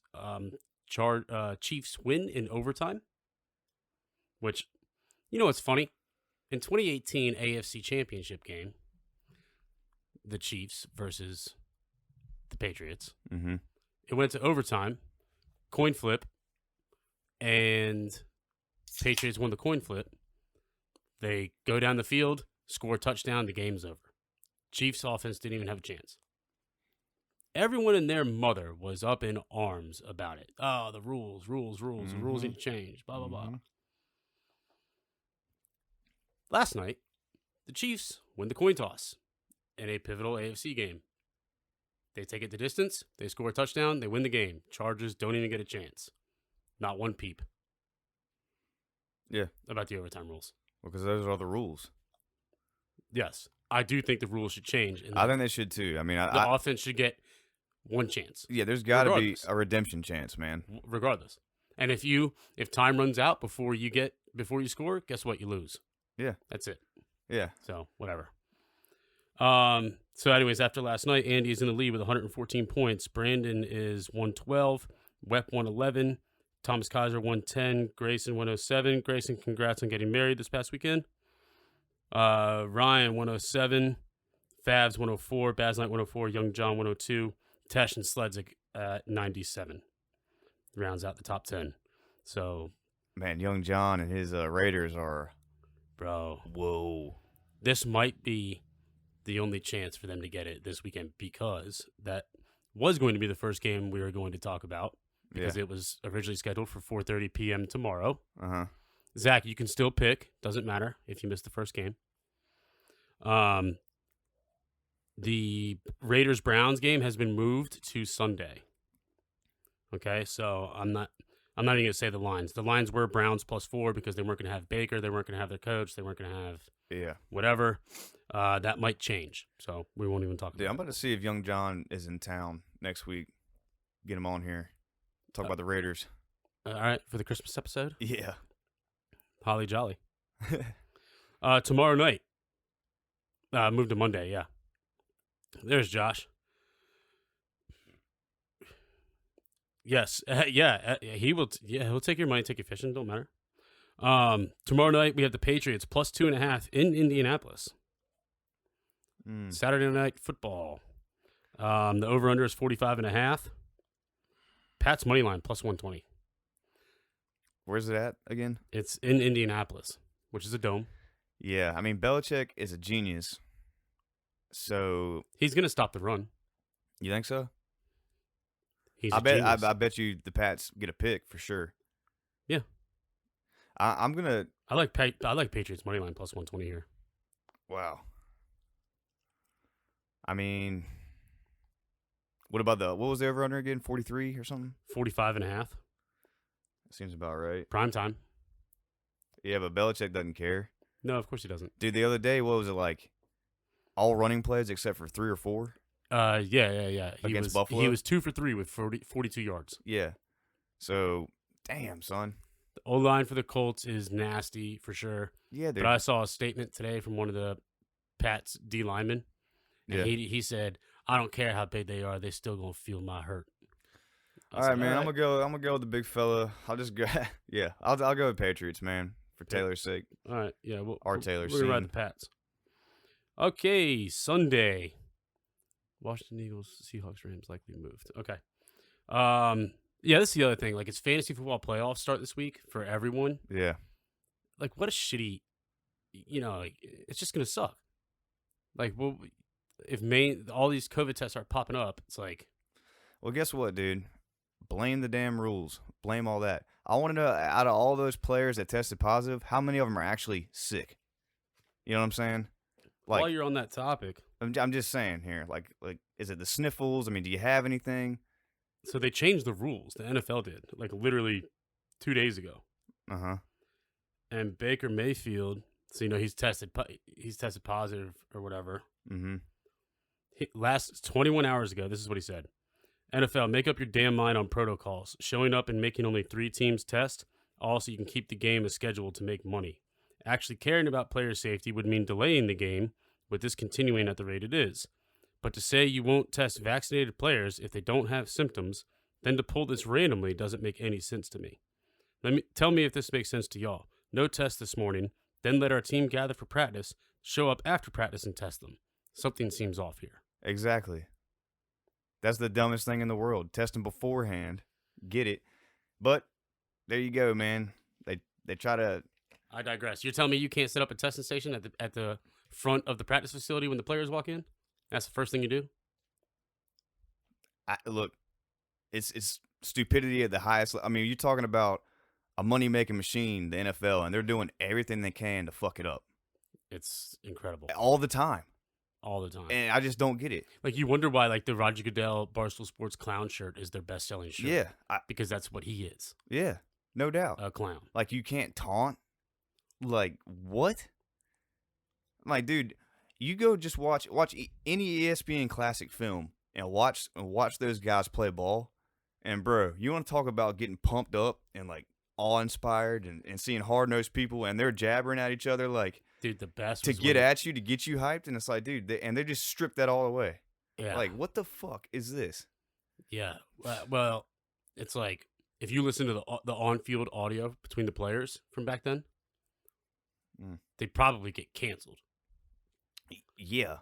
Chiefs win in overtime. Which, you know what's funny? In 2018 AFC Championship game, the Chiefs versus the Patriots, it went to overtime, coin flip, and Patriots won the coin flip. They go down the field, score a touchdown, the game's over. Chiefs offense didn't even have a chance. Everyone and their mother was up in arms about it. Oh, the rules. The rules need to change, blah, blah, blah. Last night, the Chiefs win the coin toss in a pivotal AFC game. They take it the distance, they score a touchdown, they win the game. Chargers don't even get a chance. Not one peep. Yeah. About the overtime rules. Because those are the rules. Yes. I do think the rules should change. I think they should too. I mean, the offense should get one chance. Yeah, there's got to be a redemption chance, man. Regardless. And if time runs out before you score, guess what? You lose. Yeah. That's it. Yeah. So, whatever. So anyways, after last night, Andy is in the lead with 114 points. Brandon is 112. Wep 111. Thomas Kaiser 110. Grayson 107. Grayson, congrats on getting married this past weekend. Ryan 107. Favs 104. Baz Knight 104. Young John 102. Tesh and Sledzik at 97. Rounds out the top 10. So, man, Young John and his Raiders are, bro. Whoa. This might be the only chance for them to get it this weekend because that was going to be the first game we were going to talk about because it was originally scheduled for 4:30 p.m. tomorrow. Zach, you can still pick. Doesn't matter if you missed the first game. The Raiders-Browns game has been moved to Sunday. Okay, so I'm not even going to say the lines. The lines were Browns +4 because they weren't going to have Baker. They weren't going to have their coach. They weren't going to have whatever. That might change, so we won't even talk about it. I'm about to see if Young John is in town next week. Get him on here. Talk about the Raiders. All right, for the Christmas episode? Yeah. Holly jolly. Tomorrow night. Moved to Monday, yeah. There's Josh. Yes, he will. He'll take your money, take you fishing. Don't matter. Tomorrow night we have the Patriots +2.5 in Indianapolis. Saturday night football. The over/under is 45.5. Pat's money line +120. Where's it at again? It's in Indianapolis, which is a dome. Yeah, I mean Belichick is a genius. So he's gonna stop the run. You think so? I bet you the Pats get a pick for sure. Yeah, I'm gonna. I like Patriots money line +120 here. Wow. I mean, what was the over-under again? 43 or something? 45.5. Seems about right. Prime time. Yeah, but Belichick doesn't care. No, of course he doesn't. Dude, the other day, what was it like? All running plays except for 3 or 4? Yeah. Against Buffalo? He was 2 for 3 with 42 yards. Yeah. So, damn, son. The O-line for the Colts is nasty for sure. Yeah, dude. But I saw a statement today from one of the Pats D linemen. And he said, I don't care how big they are, they still gonna feel my hurt. All right, man. I'm gonna go with the big fella. I'll just go. Yeah, I'll go with Patriots, man, for Taylor's sake. All right, yeah. Taylor's we're gonna ride the Pats. Okay, Sunday. Washington Eagles, Seahawks, Rams likely moved. Okay. Yeah, this is the other thing. Like, it's fantasy football playoffs start this week for everyone. Yeah. Like, what a shitty. Like, it's just gonna suck. Like, well, if all these COVID tests start popping up, it's like. Well, guess what, dude? Blame the damn rules. Blame all that. I want to know, out of all those players that tested positive, how many of them are actually sick? You know what I'm saying? Like, while you're on that topic. I'm just saying here, like, is it the sniffles? I mean, do you have anything? So they changed the rules. The NFL did, like, literally 2 days ago. Uh-huh. And Baker Mayfield, so, he's tested positive or whatever. Mm-hmm. Last 21 hours ago, this is what he said. NFL, make up your damn mind on protocols. Showing up and making only 3 teams test, also you can keep the game as scheduled to make money. Actually caring about player safety would mean delaying the game, with this continuing at the rate it is. But to say you won't test vaccinated players if they don't have symptoms, then to pull this randomly doesn't make any sense to me. Tell me if this makes sense to y'all. No test this morning, then let our team gather for practice, show up after practice and test them. Something seems off here. Exactly. That's the dumbest thing in the world. Test them beforehand. Get it. But there you go, man. They try to. I digress. You're telling me you can't set up a testing station at the front of the practice facility when the players walk in? That's the first thing you do? Look, it's stupidity at the highest. I mean, you're talking about a money-making machine, the NFL, and they're doing everything they can to fuck it up. It's incredible. All the time. All the time. And I just don't get it. Like, you wonder why, like, the Roger Goodell Barstool Sports clown shirt is their best-selling shirt. Yeah. Because that's what he is. Yeah, no doubt. A clown. Like, you can't taunt. Like, what? Like, dude, you go just watch any ESPN classic film and watch those guys play ball. And, bro, you want to talk about getting pumped up and, like, awe-inspired and seeing hard-nosed people and they're jabbering at each other, like, dude, the best to get at you, to get you hyped. And it's like, dude, they just strip that all away. Yeah. Like, what the fuck is this? Yeah. Well, it's like, if you listen to the on-field audio between the players from back then, they'd probably get canceled. Yeah.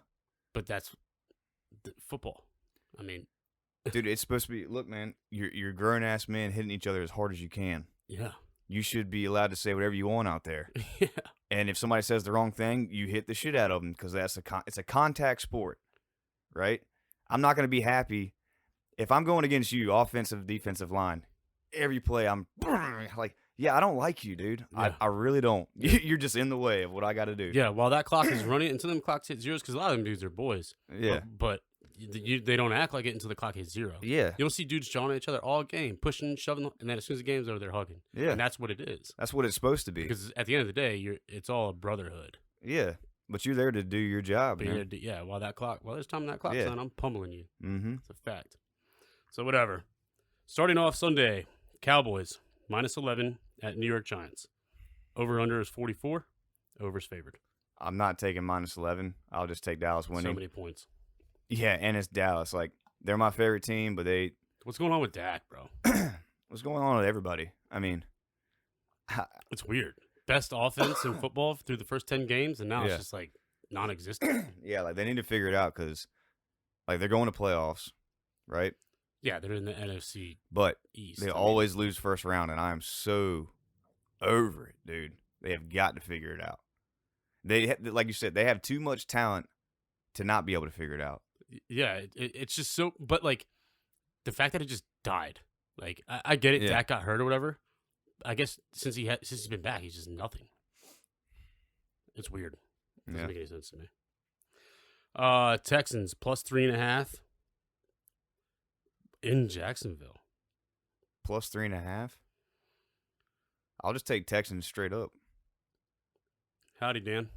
But that's football. I mean. Dude, it's supposed to be, look, man, you're grown-ass men hitting each other as hard as you can. Yeah. You should be allowed to say whatever you want out there. Yeah. And if somebody says the wrong thing, you hit the shit out of them because it's a contact sport, right? I'm not going to be happy if I'm going against you, offensive, defensive line. Every play, I'm like, yeah, I don't like you, dude. Yeah. I really don't. You're just in the way of what I got to do. Yeah, while that clock is running, until them clocks hit zeros, because a lot of them dudes are boys. Yeah. But they don't act like it until the clock hits 0. Yeah. You'll see dudes jawing at each other all game, pushing, shoving, and then as soon as the game's over, they're hugging. Yeah. And that's what it is. That's what it's supposed to be. Because at the end of the day, it's all a brotherhood. Yeah. But you're there to do your job, but man. Yeah, while there's time on that clock, son, I'm pummeling you. Mm-hmm. It's a fact. So whatever. Starting off Sunday, Cowboys, -11 at New York Giants. Over-under is 44. Over's favored. I'm not taking -11. I'll just take Dallas winning. So many points. Yeah, and it's Dallas. Like, they're my favorite team, but they... What's going on with Dak, bro? What's going on with everybody? I mean... It's weird. Best offense in football through the first 10 games, and now it's just, like, non-existent. Yeah, like, they need to figure it out because, like, they're going to playoffs, right? Yeah, they're in the NFC but East. They always lose first round, and I'm so over it, dude. They have got to figure it out. Like you said, they have too much talent to not be able to figure it out. Yeah, it's just so. But like, the fact that it just died. Like, I get it. Yeah. Dak got hurt or whatever. I guess since he's been back, he's just nothing. It's weird. It doesn't make any sense to me. Texans plus 3.5 in Jacksonville. Plus 3.5. I'll just take Texans straight up. Howdy, Dan.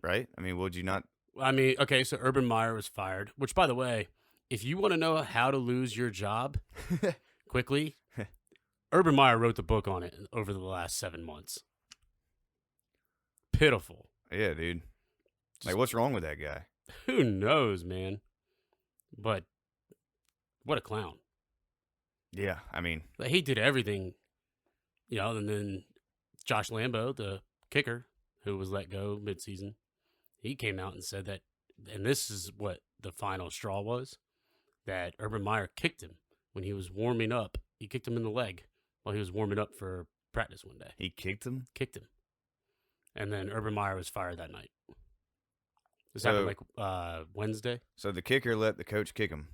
Right? I mean, would you not? I mean, okay, so Urban Meyer was fired, which, by the way, if you want to know how to lose your job quickly, Urban Meyer wrote the book on it over the last 7 months. Pitiful. Yeah, dude. Like, what's wrong with that guy? Who knows, man? But what a clown. Yeah, I mean, Like, he did everything, and then Josh Lambo, the kicker, who was let go midseason, he came out and said that, and this is what the final straw was, that Urban Meyer kicked him when he was warming up. He kicked him in the leg while he was warming up for practice one day. he kicked him? Kicked him. And then Urban Meyer was fired that night. This happened like Wednesday. So the kicker let the coach kick him.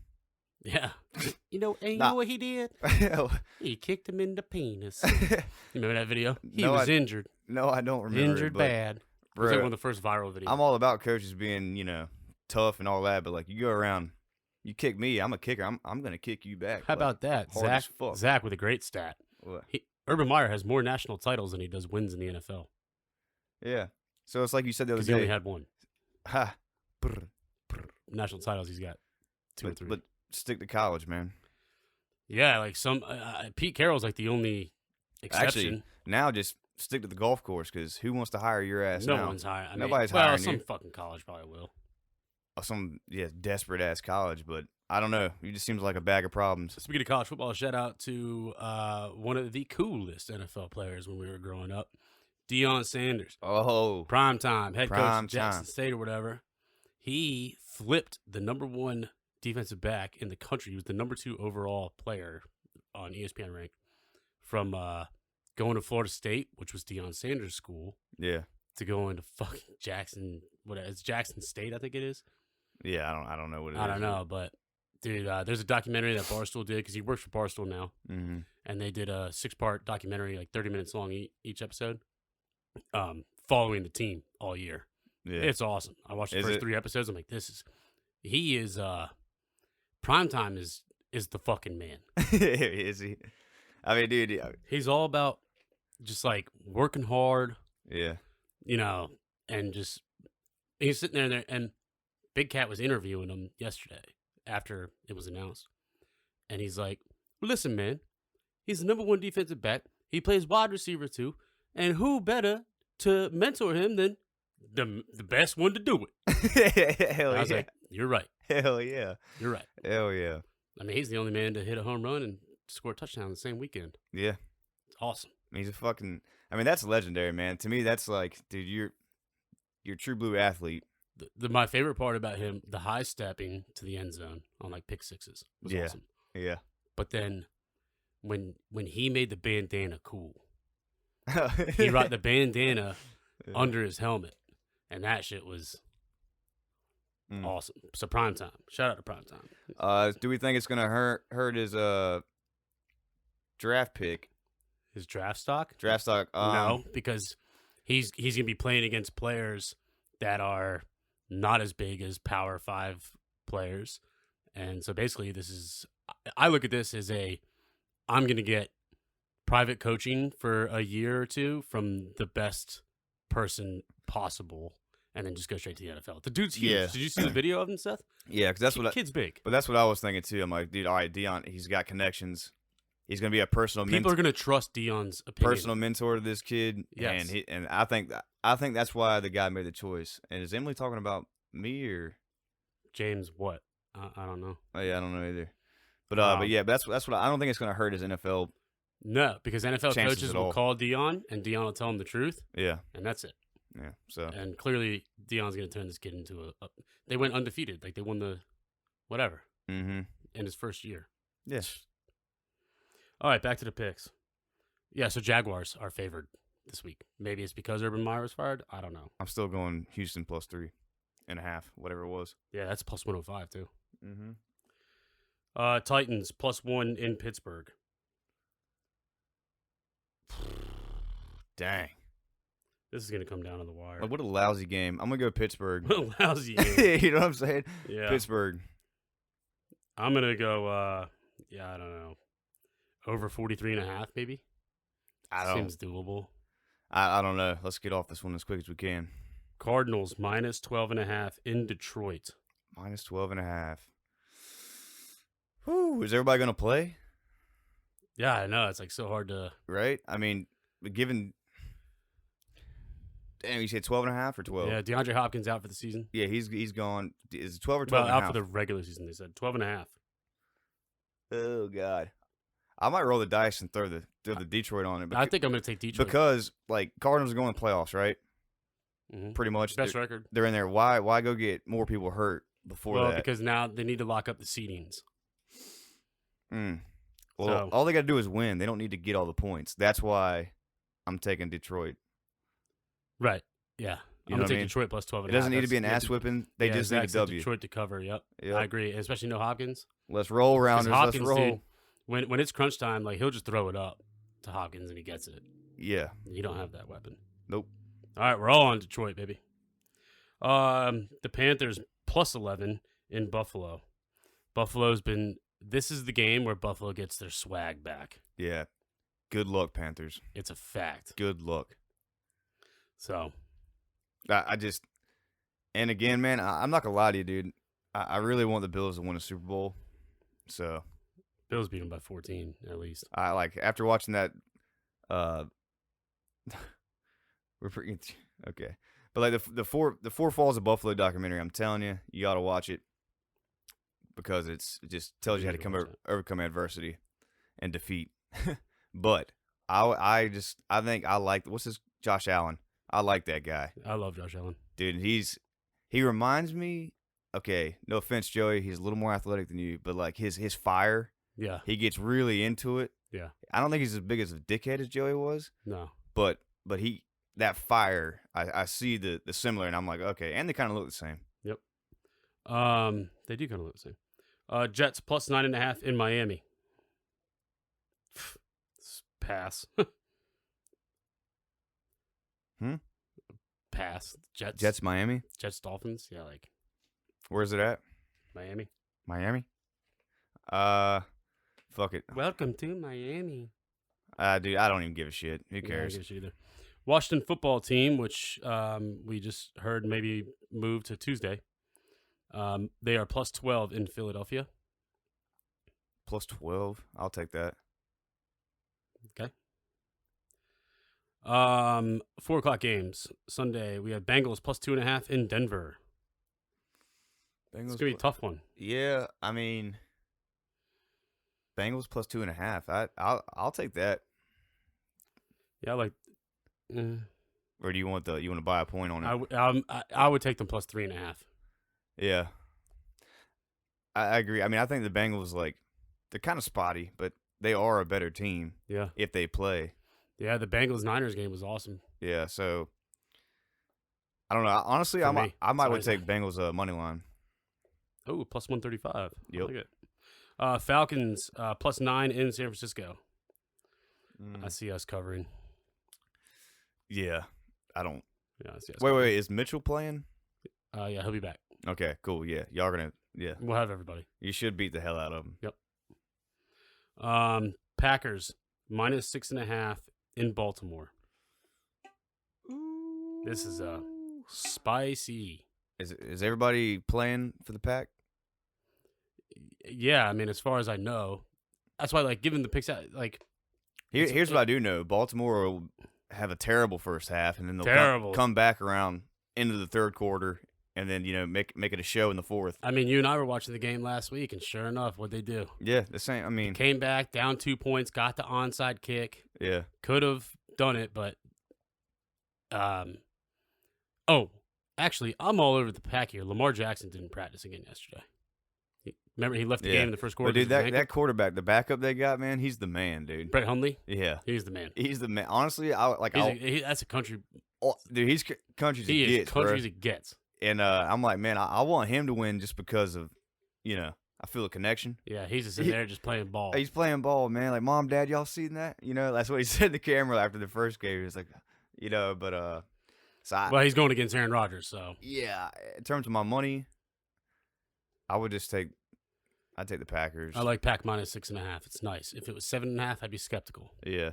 Yeah. You know what he did? He kicked him in the penis. You remember that video? He was injured. No, I don't remember. Injured bad. It was like one of the first viral videos. I'm all about coaches being, tough and all that, but like you go around, you kick me, I'm a kicker. I'm gonna kick you back. How about that? Zach with a great stat. What? Urban Meyer has more national titles than he does wins in the NFL. Yeah. So it's like you said the other day. He only had one. Ha. National titles, he's got 2 or 3. But stick to college, man. Yeah, like Pete Carroll's like the only exception. Actually, now just stick to the golf course because who wants to hire your ass now? No one's hiring. Nobody's hiring you. Some fucking college probably will. Some desperate ass college, but I don't know. He just seems like a bag of problems. Speaking of college football, shout out to one of the coolest NFL players when we were growing up, Deion Sanders. Oh, primetime head coach of Jackson State or whatever. He flipped the number 1 defensive back in the country. He was the number 2 overall player on ESPN rank from going to Florida State, which was Deion Sanders' school. Yeah. To going to fucking Jackson. It's Jackson State, I think it is. Yeah, I don't know what it is. I don't know, but dude, there's a documentary that Barstool did because he works for Barstool now, and they did a 6-part documentary, like 30 minutes long each episode, following the team all year. Yeah. It's awesome. I watched the first 3 episodes. I'm like, he is primetime is the fucking man. Is he? I mean, dude, he's all about just like working hard. Yeah. And just he's sitting there and Big Cat was interviewing him yesterday after it was announced. And he's like, listen, man, he's the number 1 defensive back. He plays wide receiver too. And who better to mentor him than the best one to do it? Hell I was like, you're right. Hell yeah. You're right. Hell yeah. I mean, he's the only man to hit a home run and score a touchdown the same weekend. Yeah. It's awesome. He's a fucking, that's legendary, man. To me, that's like, dude, you're a true blue athlete. My favorite part about him, the high stepping to the end zone on like pick sixes was awesome. Yeah. But then when he made the bandana cool, he rocked the bandana under his helmet, and that shit was awesome. So primetime. Shout out to primetime. Do we think it's gonna hurt his draft pick? His draft stock? No, because he's gonna be playing against players that are not as big as Power 5 players. And so basically I look at this as I'm going to get private coaching for a year or 2 from the best person possible and then just go straight to the NFL. The dude's huge. Yeah. Did you see the video of him, Seth? Yeah, because kid's big. But that's what I was thinking too. I'm like, dude, all right, Deion, he's got connections. He's going to be a personal People are going to trust Deion's opinion. Personal mentor to this kid. Yes. And I think that's why the guy made the choice. And is Emily talking about me or James? What? I don't know. Oh, yeah, I don't know either. But yeah, that's what I don't think it's going to hurt his NFL. No, because NFL coaches will call Deion and Deion will tell him the truth. Yeah, and that's it. Yeah. So and clearly Deion's going to turn this kid into they went undefeated, like they won the whatever in his first year. Yes. All right, back to the picks. Yeah, so Jaguars are favored this week. Maybe it's because Urban Meyer was fired. I don't know. I'm still going Houston plus 3.5, whatever it was. Yeah, that's plus 105 too. Titans plus 1 in Pittsburgh. Dang. This is gonna come down to the wire. Like, what a lousy game. I'm gonna go Pittsburgh. What a lousy game. You know what I'm saying? Yeah. Pittsburgh. I'm gonna go. I don't know. Over 43.5, maybe. Seems doable. I don't know. Let's get off this one as quick as we can. Cardinals minus 12.5 in Detroit. Minus 12.5. Whew, is everybody going to play? Yeah, I know. It's like so hard to... Right? I mean, given... Damn, you said 12.5 or 12? Yeah, DeAndre Hopkins out for the season. Yeah, he's gone. Is it 12 or 12 Well, out for the regular season, they said. 12.5. Oh, God. I might roll the dice and throw the Detroit on it. I think I'm going to take Detroit. Because, like, Cardinals are going to playoffs, right? Mm-hmm. Pretty much. Best record. They're in there. Why go get more people hurt before that? Well, because now they need to lock up the seedings. Well, So, all they got to do is win. They don't need to get all the points. That's why I'm taking Detroit. right. Yeah. You I'm know going to what I take mean? Detroit plus 12.5. It doesn't need to be an ass whipping. They just need a W. Detroit to cover. Yep. Yep. I agree. And especially no Hopkins. Let's roll, Rounders. Let's roll. Dude, when it's crunch time, like he'll just throw it up to Hopkins and he gets it. Yeah. You don't have that weapon. Nope. All right, we're all on Detroit, baby. The Panthers plus 11 in Buffalo. This is the game where Buffalo gets their swag back. Yeah. Good luck, Panthers. It's a fact. Good luck. So. And again, man, I'm not going to lie to you, dude. I really want the Bills to win a Super Bowl. So. Bills beat them by 14, at least. After watching that, we're pretty, okay. But like the four Falls of Buffalo documentary, I'm telling you, you got to watch it because it just tells you how to overcome adversity and defeat. But I think I like, Josh Allen. I like that guy. I love Josh Allen. Dude, he reminds me, okay, no offense, Joey, he's a little more athletic than you, but like his fire, yeah, he gets really into it. Yeah. I don't think he's as big as a dickhead as Joey was. No. But that fire, I see the similar, and I'm like, okay, and they kind of look the same. Yep. They do kind of look the same. Jets plus 9.5 in Miami. Pass. Pass. Jets, Miami? Jets, Dolphins. Yeah, like. Where's it at? Miami. Fuck it. Welcome to Miami. Dude, I don't even give a shit. Who cares? Yeah, I don't give a shit either. Washington football team, which we just heard maybe move to Tuesday. They are plus 12 in Philadelphia. Plus 12? I'll take that. Okay. 4 o'clock games. Sunday, we have Bengals plus 2.5 in Denver. It's going to be a tough one. Yeah, I mean, Bengals plus 2.5. I'll take that. Yeah, like. Or do you want to buy a point on it? I would take them plus 3.5. Yeah. I agree. I mean, I think the Bengals, like, they're kind of spotty, but they are a better team. Yeah. If they play. Yeah, the Bengals-Niners game was awesome. Yeah, so I don't know. Honestly, I might would take Bengals money line. Oh, plus 135. Yep. I like it. Falcons plus 9 in San Francisco. I see us covering. Yeah, I don't. Yeah, I see us. Wait. Is Mitchell playing? Yeah, he'll be back. Okay, cool. Yeah, y'all are gonna. Yeah, we'll have everybody. You should beat the hell out of them. Yep. Packers minus 6.5 in Baltimore. Ooh. This is spicy. Is everybody playing for the Pack? Yeah, I mean, as far as I know, that's why, like, given the picks out, like. Here's what I do know: Baltimore will have a terrible first half, and then they'll come back around into the third quarter, and then make it a show in the fourth. I mean, you and I were watching the game last week, and sure enough, what'd they do? Yeah, the same. I mean, they came back down 2 points, got the onside kick. Yeah, could have done it, but actually, I'm all over the Pack here. Lamar Jackson didn't practice again yesterday. Remember, he left the game in the first quarter. But dude, that quarterback, the backup they got, man, he's the man, dude. Brett Hundley? Yeah. He's the man. He's the man. Honestly, that's a country. Dude, he's country's a gets, country's a gets. And I'm like, man, I want him to win just because of, I feel a connection. Yeah, he's just in there just playing ball. He's playing ball, man. Like, Mom, Dad, y'all seen that? That's what he said to the camera after the first game. He was like, but So well, he's going against Aaron Rodgers, so. Yeah, in terms of my money, I would just take the Packers. I like Pack minus 6.5. It's nice. If it was 7.5, I'd be skeptical. Yeah.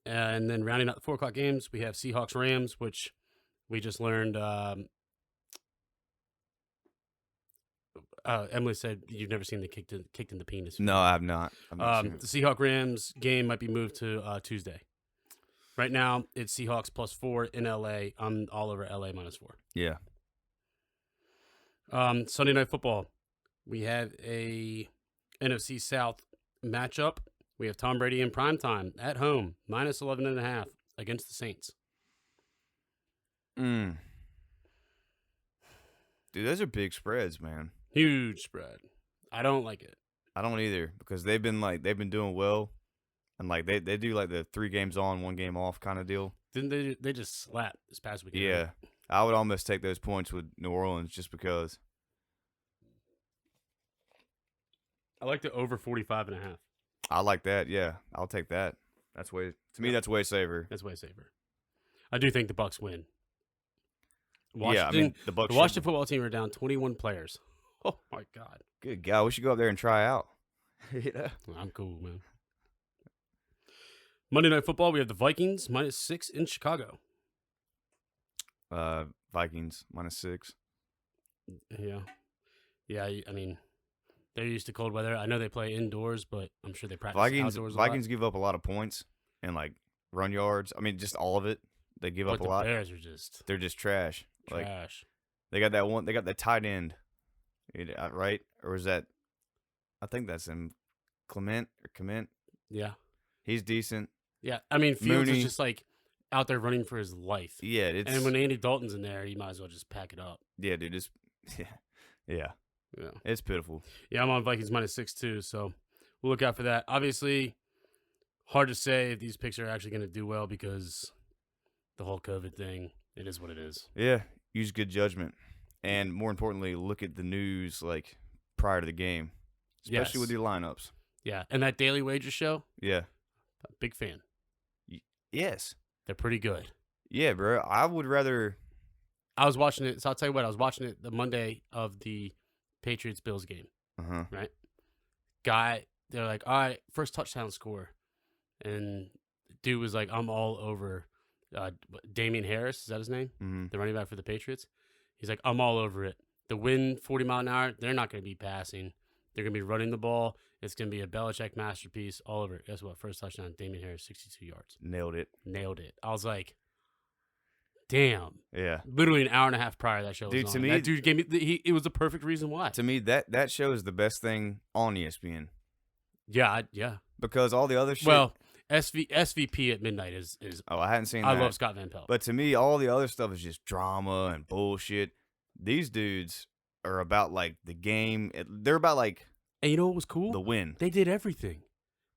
And then rounding out the 4 o'clock games, we have Seahawks Rams, which we just learned. Emily said you've never seen the kicked in the penis. No, I have not. The Seahawks Rams game might be moved to Tuesday. Right now, it's Seahawks +4 in LA. I'm all over LA -4. Yeah. Sunday Night Football. We have a NFC South matchup. We have Tom Brady in primetime at home, -11.5 against the Saints. Dude, those are big spreads, man. Huge spread. I don't like it. I don't either because they've been doing well, and like they do like the 3 games on, 1 game off kind of deal. Didn't they just slapped this past weekend? Yeah, I would almost take those points with New Orleans just because. I like the over 45.5. I like that. Yeah, I'll take that. That's way that's way safer. That's way safer. I do think the Bucs win. Yeah, I mean the Bucs. The Washington football team are down 21 players. Oh my God. Good God, we should go up there and try out. I'm cool, man. Monday Night Football, we have the Vikings -6 in Chicago. Vikings -6. Yeah. I mean, they're used to cold weather. I know they play indoors, but I'm sure they practice outdoors. Vikings give up a lot of points and like run yards. I mean, just all of it. They give up a lot. The Bears are they're just trash. Trash. Like, they got that one. They got the tight end, right? Or is that? I think that's him, Clement. Yeah, he's decent. Yeah, I mean, Fields Mooney. is just like out there running for his life. Yeah, and when Andy Dalton's in there, you might as well just pack it up. Yeah, dude, yeah. It's pitiful. Yeah, I'm on Vikings -6 too, so we'll look out for that. Obviously, hard to say if these picks are actually going to do well because the whole COVID thing. It is what it is. Yeah, use good judgment, and more importantly, look at the news like prior to the game, especially with your lineups. Yeah, and that Daily Wager show. Yeah, big fan. Yes, they're pretty good. Yeah, bro. I would rather. I was watching it. So I'll tell you what. I was watching it the Monday of the Patriots Bills game. Right. They're like, all right, first touchdown score, and dude was like, I'm all over. Damian Harris, is that his name? Mm-hmm. The running back for the Patriots. He's like, I'm all over it. The wind, 40 mile an hour, they're not going to be passing. They're going to be running the ball. It's going to be a Belichick masterpiece all over it. Guess what? First touchdown, Damian Harris, 62 yards. Nailed it. I was like, damn. Yeah. Literally an hour and a half prior that show was on. To me, that dude gave me, it was the perfect reason why. To me, that show is the best thing on ESPN. Yeah. Because all the other shit. Well, SVP at midnight is. Oh, I hadn't seen that. I love Scott Van Pelt. But to me, all the other stuff is just drama and bullshit. These dudes are about like the game. They're about like. And you know what was cool? The win. They did everything,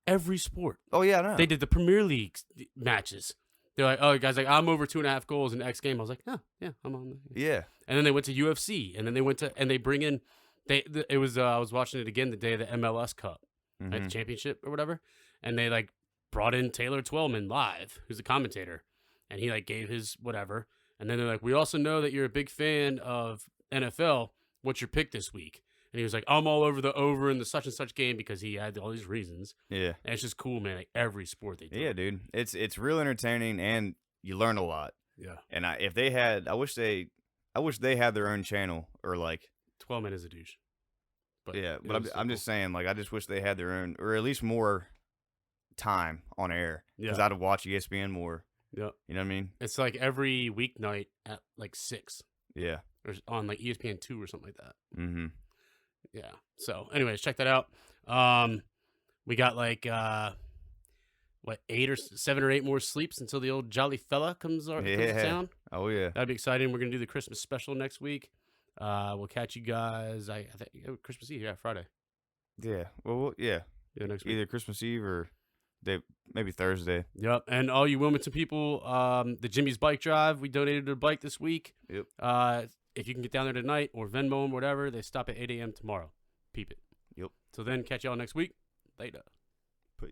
every sport. Oh yeah, I know. They did the Premier League matches. They're like, oh, guys, like I'm over 2.5 goals in X game. I was like, oh yeah, I'm on. Yeah. And then they went to UFC, and then they went to they bring in. It was I was watching it again the day of the MLS Cup, right, the championship or whatever, and they like brought in Taylor Twellman live, who's a commentator, and he like gave his whatever, and then they're like, we also know that you're a big fan of NFL. What's your pick this week? And he was like, I'm all over the over in the such and such game because he had all these reasons. Yeah. And it's just cool, man. Like every sport they do. Yeah, dude. It's real entertaining and you learn a lot. Yeah. And if they had, I wish they had their own channel or like. 12 Men is a douche. But yeah, but I'm just saying, like, I just wish they had their own, or at least more time on air. Because I'd watch ESPN more. Yeah. You know what I mean? It's like every weeknight at like 6. Yeah. Or on like ESPN 2 or something like that. Mm-hmm. Yeah. So, anyways, check that out. We got like 8 or 7 or 8 more sleeps until the old Jolly Fella comes to town. Oh yeah, that'd be exciting. We're gonna do the Christmas special next week. We'll catch you guys. I think Christmas Eve, Friday. Yeah. Well, yeah. Next week. Either Christmas Eve or maybe Thursday. Yep. And all you Wilmington people, the Jimmy's Bike Drive, we donated a bike this week. Yep. If you can get down there tonight or Venmo them, whatever, they stop at 8 a.m. tomorrow. Peep it. Yep. So then, catch y'all next week. Later. Peace.